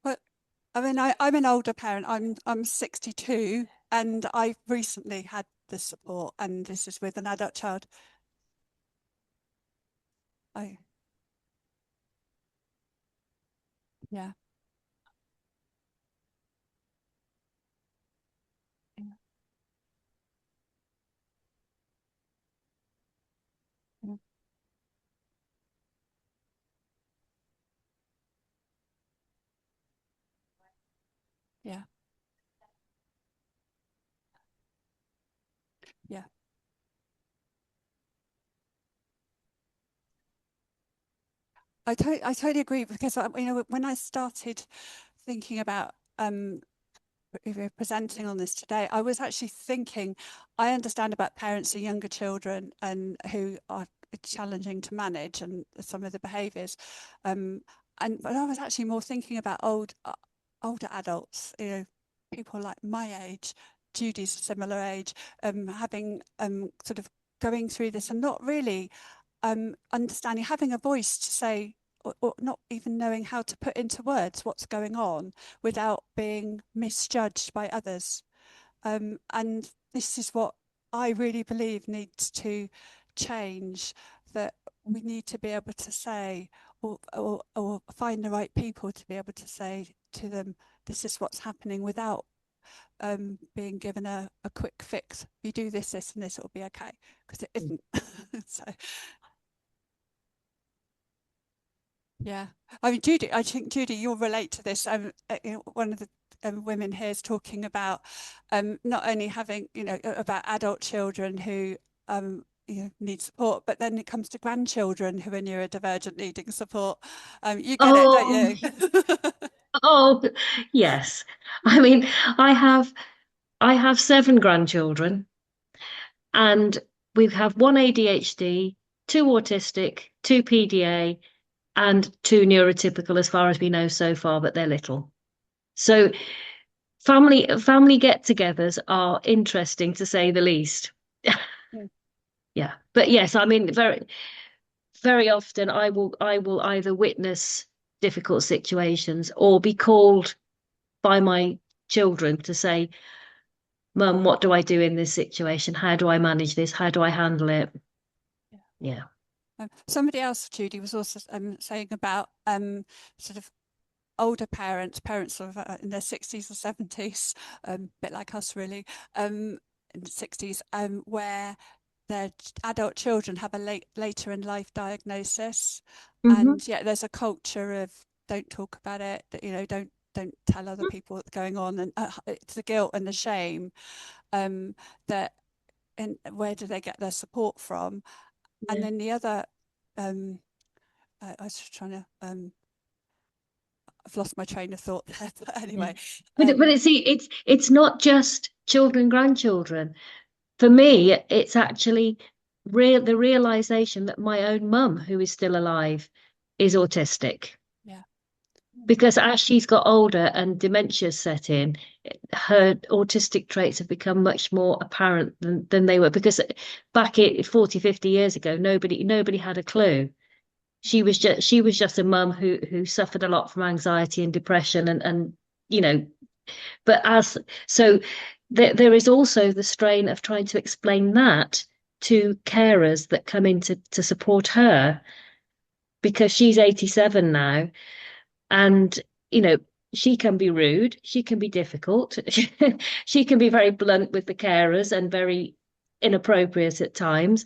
Well, I mean, I'm an older parent. I'm 62, and I recently had the support, and this is with an adult child. Oh, yeah. Yeah. Yeah. Yeah. I totally agree, because when I started thinking about presenting on this today, I was actually thinking, I understand about parents of younger children and who are challenging to manage and some of the behaviours, but I was actually more thinking about older adults, people like my age, Judy's a similar age, having sort of going through this and not really understanding, having a voice to say, or not even knowing how to put into words what's going on without being misjudged by others. And this is what I really believe needs to change, that we need to be able to say, or find the right people to be able to say to them, this is what's happening, without being given a quick fix. You do this, this and this, it'll be okay, because it isn't. So yeah, I mean, Judy, I think, Judy, you'll relate to this. One of the women here is talking about not only having, about adult children who need support, but then it comes to grandchildren who are neurodivergent needing support. You get it, don't you? Oh, yes. I mean, I have 7 grandchildren, and we have 1 ADHD, 2 autistic, 2 PDA, and 2 neurotypical, as far as we know so far, but they're little. So family get-togethers are interesting, to say the least. Yeah, but yes, I mean, very often I will either witness difficult situations or be called by my children to say, Mum, what do I do in this situation? How do I manage this? How do I handle it? Yeah. Somebody else, Judy, was also saying about sort of older parents sort of in their 60s or 70s, a bit like us really, in the 60s, where their adult children have a later in life diagnosis, and yet there's a culture of don't talk about it, don't tell other people what's going on, and it's the guilt and the shame, that, and where do they get their support from? Yeah. And then the other, I was just trying to I've lost my train of thought there, but anyway. But it's not just children, grandchildren. For me, it's actually the realization that my own mum, who is still alive, is autistic. Yeah. Because as she's got older and dementia's set in, her autistic traits have become much more apparent than they were. Because back 40, 50 years ago, nobody had a clue. She was just a mum who suffered a lot from anxiety and depression, and but there is also the strain of trying to explain that to carers that come in to support her, because she's 87 now, and she can be rude, she can be difficult, she can be very blunt with the carers and very inappropriate at times,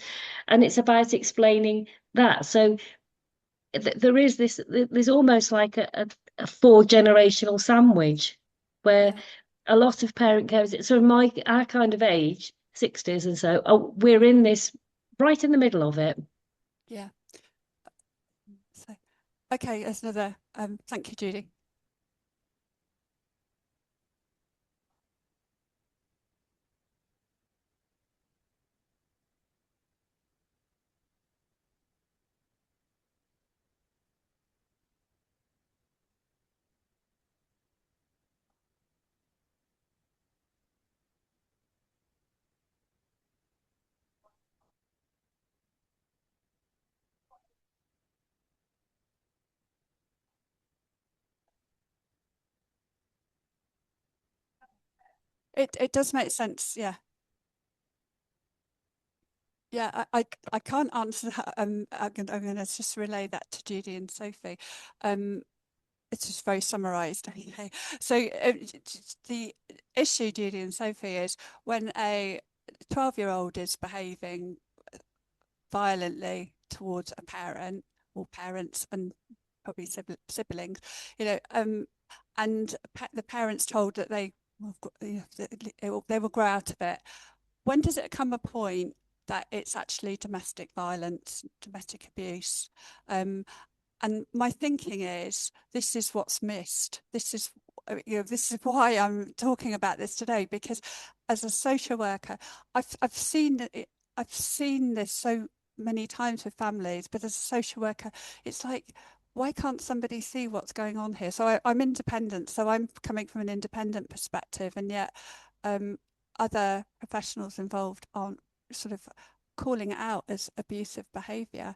and it's about explaining that. So there's almost like a 4 generational sandwich where a lot of parent carers, so our kind of age, 60s and so, we're in this right in the middle of it. Yeah. So, okay, there's another. Thank you, Judy. It does make sense, yeah. Yeah, I can't answer that. I'm going to just relay that to Judy and Sophie. It's just very summarised. Okay. So the issue, Judy and Sophie, is when a 12-year-old is behaving violently towards a parent or parents and probably siblings, and the parents told that they will grow out of it. When does it come a point that it's actually domestic violence, domestic abuse? And my thinking is, this is what's missed. This is why I'm talking about this today, because as a social worker, I've seen this so many times with families, but as a social worker, it's like, why can't somebody see what's going on here? So I'm independent, so I'm coming from an independent perspective, and yet other professionals involved aren't sort of calling it out as abusive behaviour,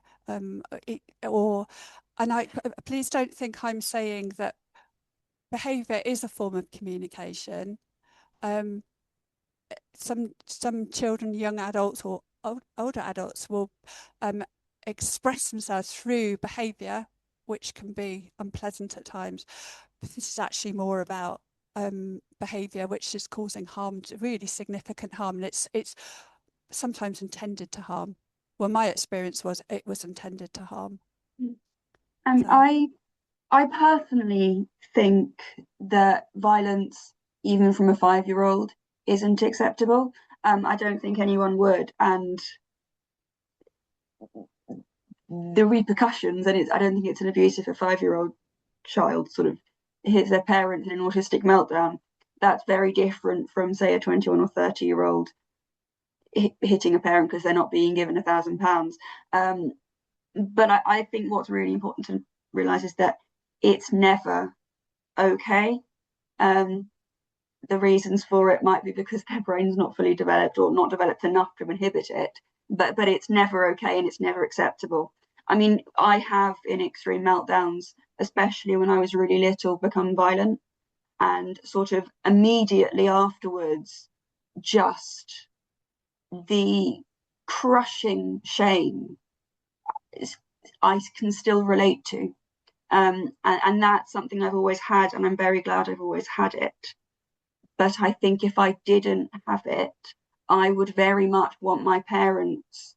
please don't think I'm saying that behaviour is a form of communication. Some children, young adults or older adults will express themselves through behaviour, which can be unpleasant at times. But this is actually more about behaviour which is causing harm, really significant harm, and it's sometimes intended to harm. Well, my experience was it was intended to harm. And So. I personally think that violence, even from a 5-year-old, isn't acceptable. I don't think anyone would, and the repercussions, and I don't think it's an abuse if a 5-year-old child sort of hits their parent in an autistic meltdown. That's very different from, say, a 21 or 30-year-old hitting a parent because they're not being given £1,000. But I think what's really important to realise is that it's never okay. The reasons for it might be because their brain's not fully developed or not developed enough to inhibit it, but it's never okay and it's never acceptable. I mean, I have in extreme meltdowns, especially when I was really little, become violent, and sort of immediately afterwards, just the crushing shame I can still relate to. And that's something I've always had, and I'm very glad I've always had it. But I think if I didn't have it, I would very much want my parents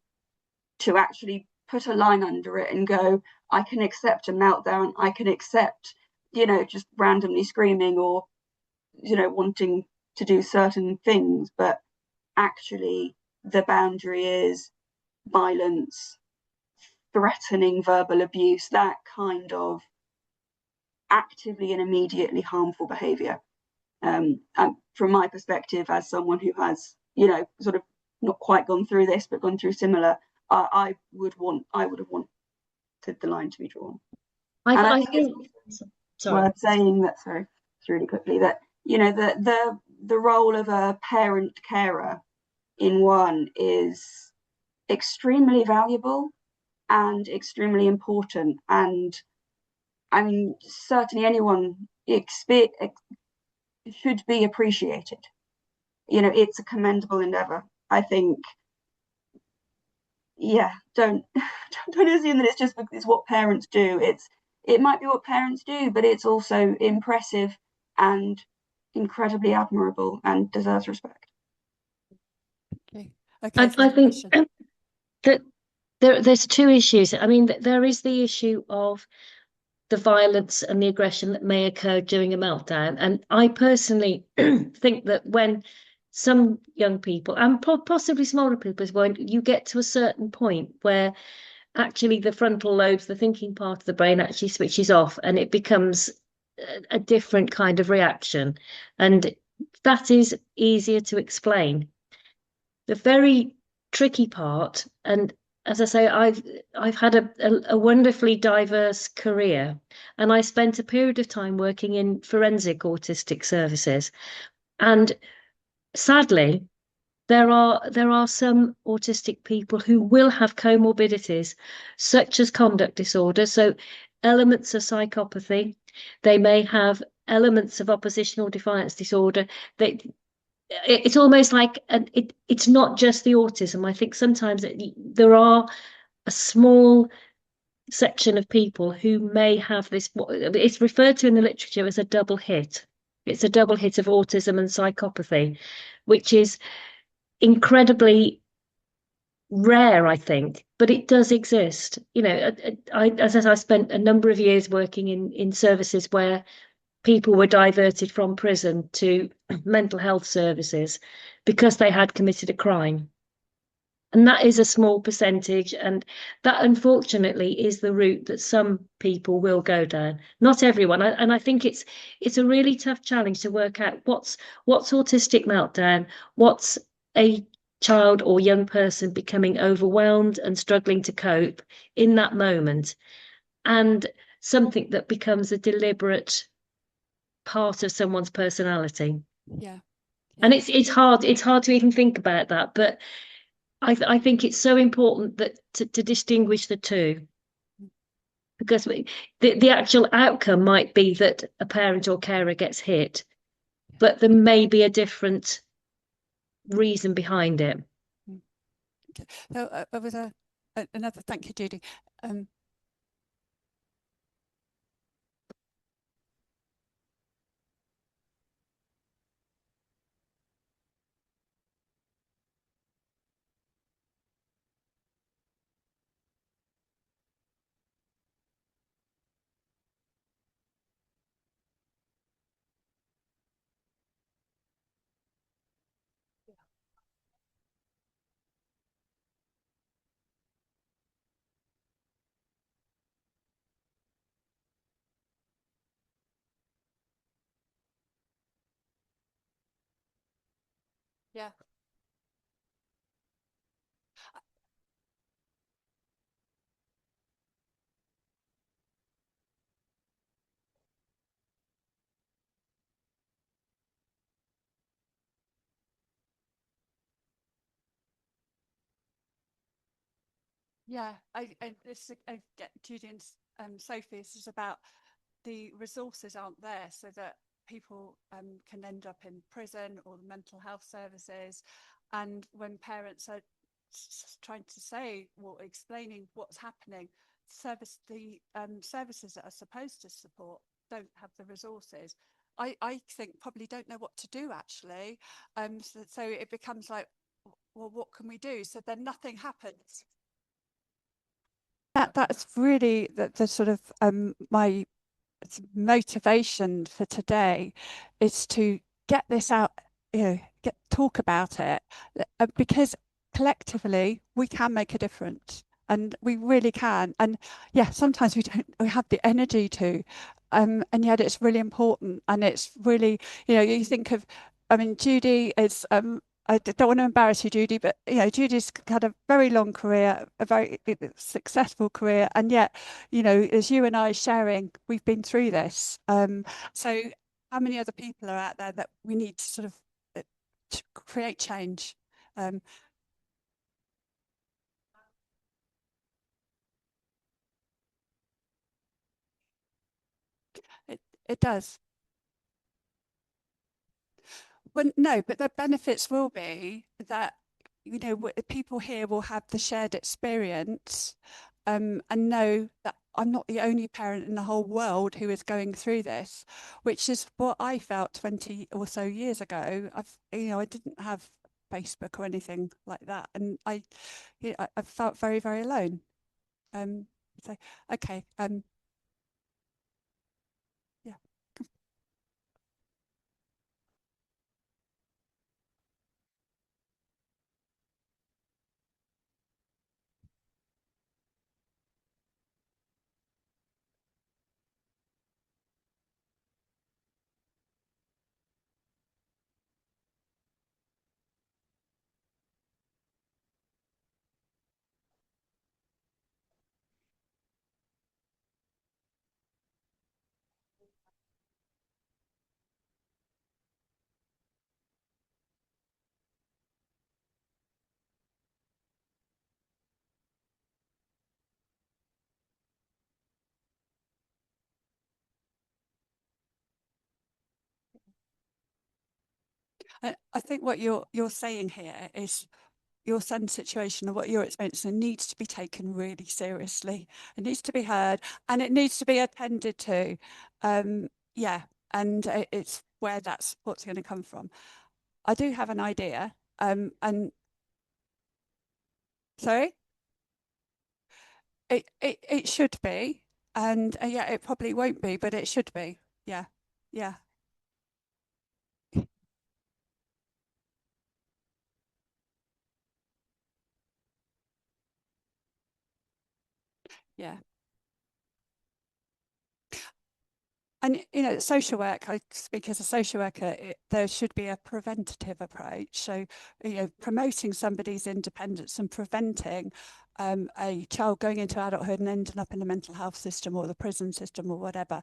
to actually put a line under it and go, I can accept a meltdown, I can accept, just randomly screaming or, wanting to do certain things, but actually the boundary is violence, threatening verbal abuse, that kind of actively and immediately harmful behaviour. And from my perspective, as someone who has, sort of not quite gone through this, but gone through similar, I would have wanted the line to be drawn. I think it's worth saying that, sorry, really quickly, that, the role of a parent carer in one is extremely valuable and extremely important. And I mean, certainly anyone should be appreciated. It's a commendable endeavour. I think, don't assume that it's just because it's what parents do. It might be what parents do, but it's also impressive and incredibly admirable and deserves respect. Okay. I think that there's two issues. I mean, there is the issue of the violence and the aggression that may occur during a meltdown. And I personally think that when some young people, and possibly smaller people as well, you get to a certain point where actually the frontal lobes, the thinking part of the brain, actually switches off, and it becomes a different kind of reaction. And that is easier to explain. The very tricky part, and as I say, I've had a wonderfully diverse career, and I spent a period of time working in forensic autistic services. And sadly, there are some autistic people who will have comorbidities, such as conduct disorder, so elements of psychopathy. They may have elements of oppositional defiance disorder. it's almost like it's not just the autism. I think sometimes there are a small section of people who may have this, it's referred to in the literature as a double hit. It's a double hit of autism and psychopathy, which is incredibly rare, I think, but it does exist. You know, as I spent a number of years working in services where people were diverted from prison to mental health services because they had committed a crime. And that is a small percentage, and that unfortunately is the route that some people will go down. Not everyone, and I think it's a really tough challenge to work out what's autistic meltdown, what's a child or young person becoming overwhelmed and struggling to cope in that moment, and something that becomes a deliberate part of someone's personality. Yeah. And it's hard to even think about that, but I think it's so important that to distinguish the two, because the actual outcome might be that a parent or carer gets hit, but there may be a different reason behind it. Okay. So there was another, thank you, Judy. Yeah. Yeah, I get Judy and Sophie. This is about the resources aren't there, so that people can end up in prison or the mental health services, and when parents are trying to say or explaining what's happening, the services that are supposed to support don't have the resources. I think probably don't know what to do actually, so it becomes like, well, what can we do? So then nothing happens. That's really the sort of my motivation for today is to get this out, talk about it, because collectively we can make a difference, and we really can. And yeah, sometimes we have the energy to, and yet it's really important, and it's really, you think of, I mean, Judy is I don't want to embarrass you, Judy, but Judy's had a very long career, a very successful career, and yet, as you and I sharing, we've been through this. So how many other people are out there that we need to sort of to create change? It does. Well, no, but the benefits will be that, people here will have the shared experience, and know that I'm not the only parent in the whole world who is going through this, which is what I felt 20 or so years ago. I didn't have Facebook or anything like that, and I felt very, very alone. Um, so, okay, yeah. I think what you're saying here is your son's situation and what you're experiencing needs to be taken really seriously. It needs to be heard and it needs to be attended to. Yeah, and it's where that support's going to come from. I do have an idea. And sorry, it should be, and yeah, it probably won't be, but it should be. Yeah, yeah. Yeah. And, you know, social work, I speak as a social worker, there should be a preventative approach. So, you know, promoting somebody's independence and preventing a child going into adulthood and ending up in the mental health system or the prison system or whatever.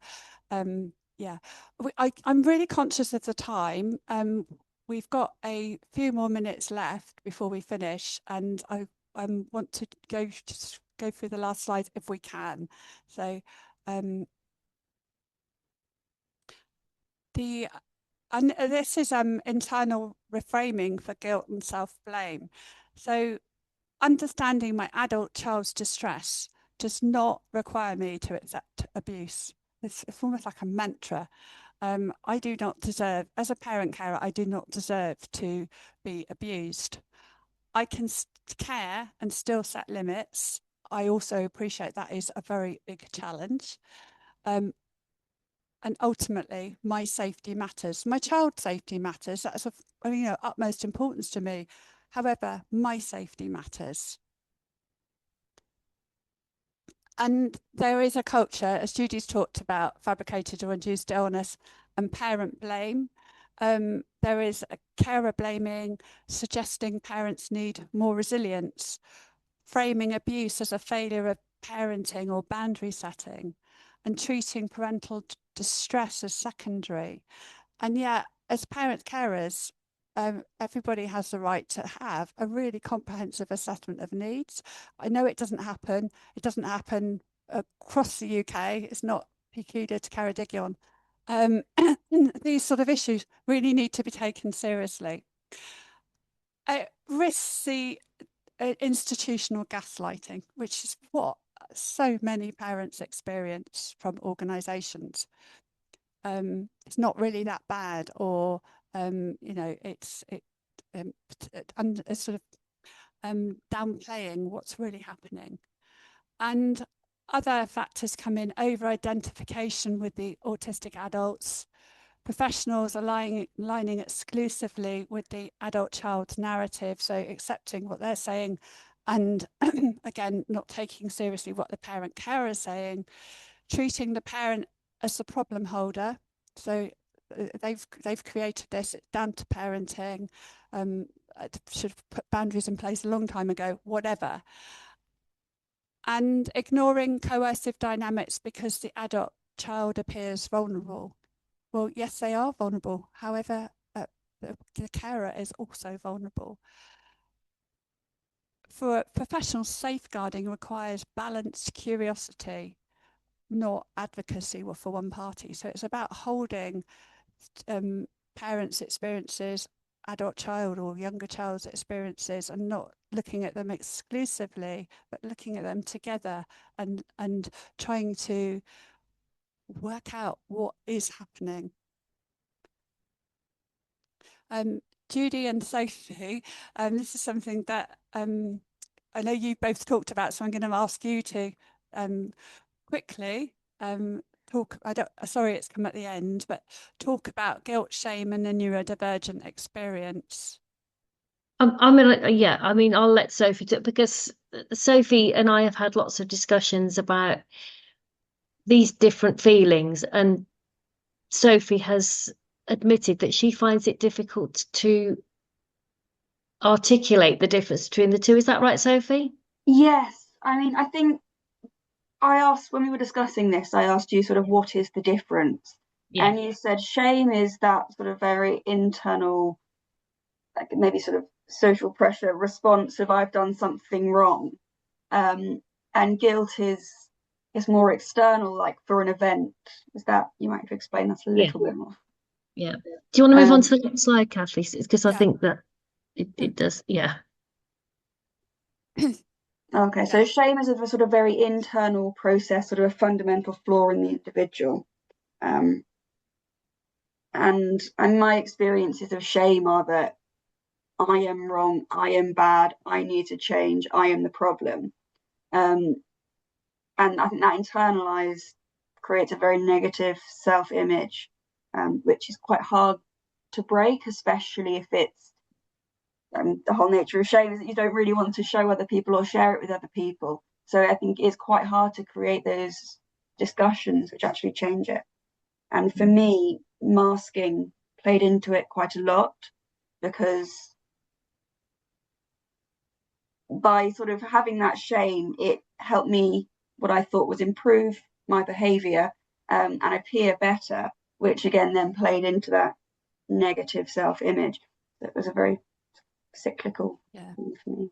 Yeah, I'm really conscious of the time. We've got a few more minutes left before we finish, and I want to just go through the last slide if we can. So, and this is internal reframing for guilt and self-blame. So understanding my adult child's distress does not require me to accept abuse. It's almost like a mantra. I do not deserve, as a parent carer, I do not deserve to be abused. I can care and still set limits. I also appreciate that is a very big challenge. And ultimately, my safety matters. My child's safety matters. That's of, you know, utmost importance to me. However, my safety matters. And there is a culture, as Judy's talked about, fabricated or induced illness and parent blame. There is a carer blaming, suggesting parents need more resilience, framing abuse as a failure of parenting or boundary setting, and treating parental distress as secondary. And yet, as parent carers, everybody has the right to have a really comprehensive assessment of needs. I know it doesn't happen. It doesn't happen across the UK. It's not peculiar to Ceredigion. These sort of issues really need to be taken seriously. It risks the institutional gaslighting, which is what so many parents experience from organisations. It's not really that bad, or you know, it's sort of downplaying what's really happening. And other factors come in: over-identification with the autistic adults. Professionals are aligning exclusively with the adult child's narrative, so accepting what they're saying, and again, not taking seriously what the parent carer is saying. Treating the parent as the problem holder. So they've created this, it's down to parenting, should have put boundaries in place a long time ago, whatever. And ignoring coercive dynamics because the adult child appears vulnerable. Well, yes, they are vulnerable. However, the carer is also vulnerable. For professional safeguarding requires balanced curiosity, not advocacy for one party. So it's about holding parents' experiences, adult child or younger child's experiences, and not looking at them exclusively, but looking at them together and trying to work out what is happening. Judy and Sophie, this is something that I know you both talked about, so I'm going to ask you to quickly talk, sorry it's come at the end, but talk about guilt, shame and the neurodivergent experience. Yeah, I mean, I'll let Sophie do it, because Sophie and I have had lots of discussions about these different feelings, and Sophie has admitted that she finds it difficult to articulate the difference between the two. Is that right, Sophie? Yes, I mean, I think I asked, when we were discussing this, I asked you sort of what is the difference? Yeah. And you said shame is that sort of very internal, like maybe sort of social pressure response of I've done something wrong. And guilt is more external, like for an event. Is that, you might have to explain that a little bit more. Yeah. Do you want to move on to Um, the next slide, Cathie? Because I Yeah. think that it does. Yeah. Okay, so shame is a sort of very internal process, sort of a fundamental flaw in the individual. And my experiences of shame are that I am wrong, I am bad, I need to change, I am the problem. And I think that internalized creates a very negative self-image, which is quite hard to break, especially if it's the whole nature of shame is that you don't really want to show other people or share it with other people. So I think it's quite hard to create those discussions which actually change it. And for me, masking played into it quite a lot, because by sort of having that shame, it helped me, what I thought was improve my behavior and appear better, which again then played into that negative self-image. That was a very cyclical thing for me.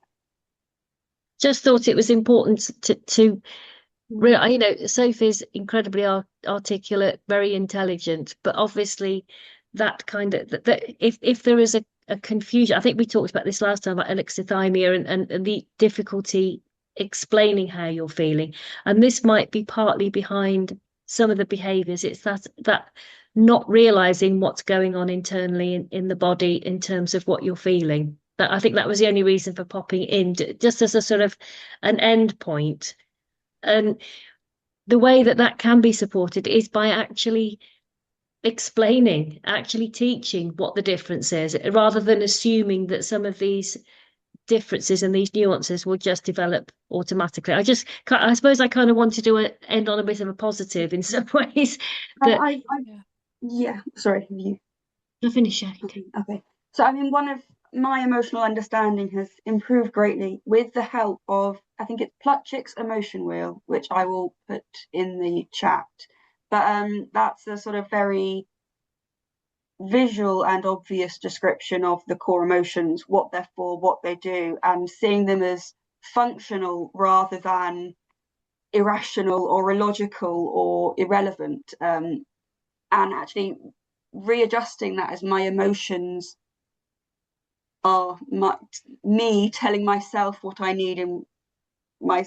Just thought it was important to you know, Sophie's incredibly articulate, very intelligent, but obviously that kind of that if there is a confusion, I think we talked about this last time about alexithymia and the difficulty explaining how you're feeling, and this might be partly behind some of the behaviors. It's that not realizing what's going on internally in the body in terms of what you're feeling. That I think that was the only reason for popping in, just as a sort of an end point. And the way that can be supported is by actually explaining, actually teaching what the difference is, rather than assuming that some of these differences and these nuances will just develop automatically. I suppose I kind of wanted to end on a bit of a positive in some ways. That yeah, sorry, you. I'll finish. Okay. So I mean, one of my emotional understanding has improved greatly with the help of, I think it's Plutchik's emotion wheel, which I will put in the chat. But that's a sort of very visual and obvious description of the core emotions, what they're for, what they do, and seeing them as functional rather than irrational or illogical or irrelevant, and actually readjusting that as my emotions are me telling myself what I need in my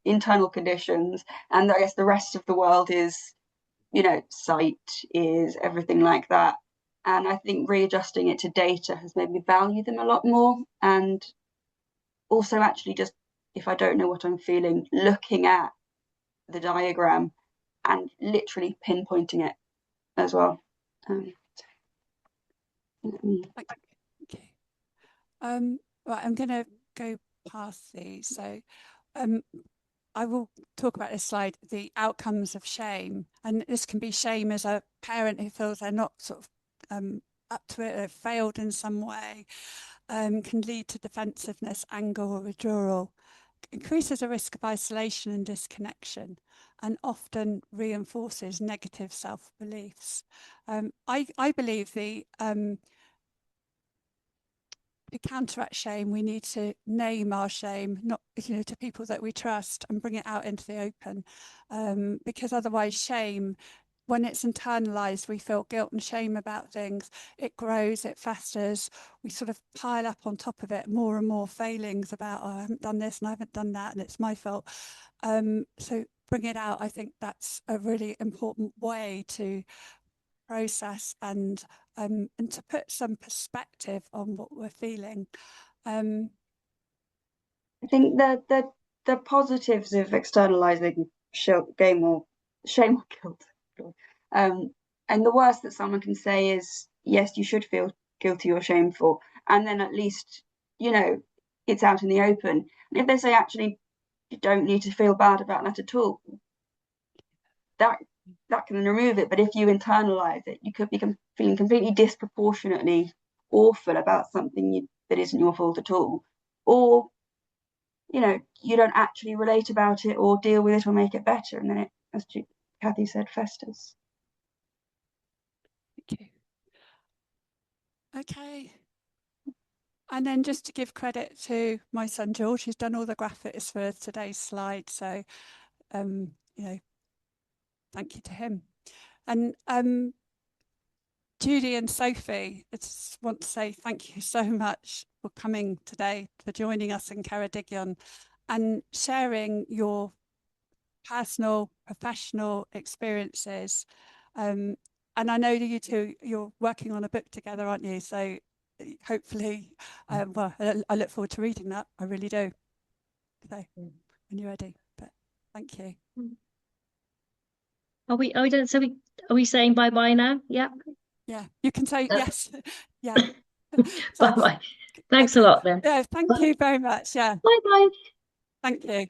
internal conditions, and I guess the rest of the world is, you know, sight, ears, everything like that. And I think readjusting it to data has made me value them a lot more, and also actually just, if I don't know what I'm feeling, looking at the diagram and literally pinpointing it as well. Okay. Right, I'm going to go past these. So I will talk about this slide, the outcomes of shame. And this can be shame as a parent who feels they're not sort of up to it, they've failed in some way, can lead to defensiveness, anger or withdrawal, increases the risk of isolation and disconnection, and often reinforces negative self-beliefs. I believe to counteract shame, we need to name our shame, not, you know, to people that we trust, and bring it out into the open, because otherwise shame, when it's internalized, we feel guilt and shame about things, it grows, it festers, we sort of pile up on top of it more and more failings about, oh, I haven't done this and I haven't done that and it's my fault. So bring it out. I think that's a really important way to process and to put some perspective on what we're feeling. I think the positives of externalizing shame or guilt, and the worst that someone can say is, yes, you should feel guilty or shameful, and then at least, you know, it's out in the open. And if they say, actually, you don't need to feel bad about that at all, that can remove it. But if you internalize it, you could be feeling completely disproportionately awful about something that isn't your fault at all, or, you know, you don't actually relate about it or deal with it or make it better, and then it, as Cathie said, festers. Okay. And then just to give credit to my son George, who's done all the graphics for today's slide. So, you know, thank you to him. And Judy and Sophie, I just want to say thank you so much for coming today, for joining us in Ceredigion and sharing your personal, professional experiences. And I know that you two, you're working on a book together, aren't you? So hopefully, well, I look forward to reading that. I really do. So when you're ready, but thank you. Are we saying bye-bye now? Yeah. Yeah, you can say yes. Yeah. Bye-bye. Thanks a lot then. Yeah, thank you very much. Yeah. Bye-bye. Thank you.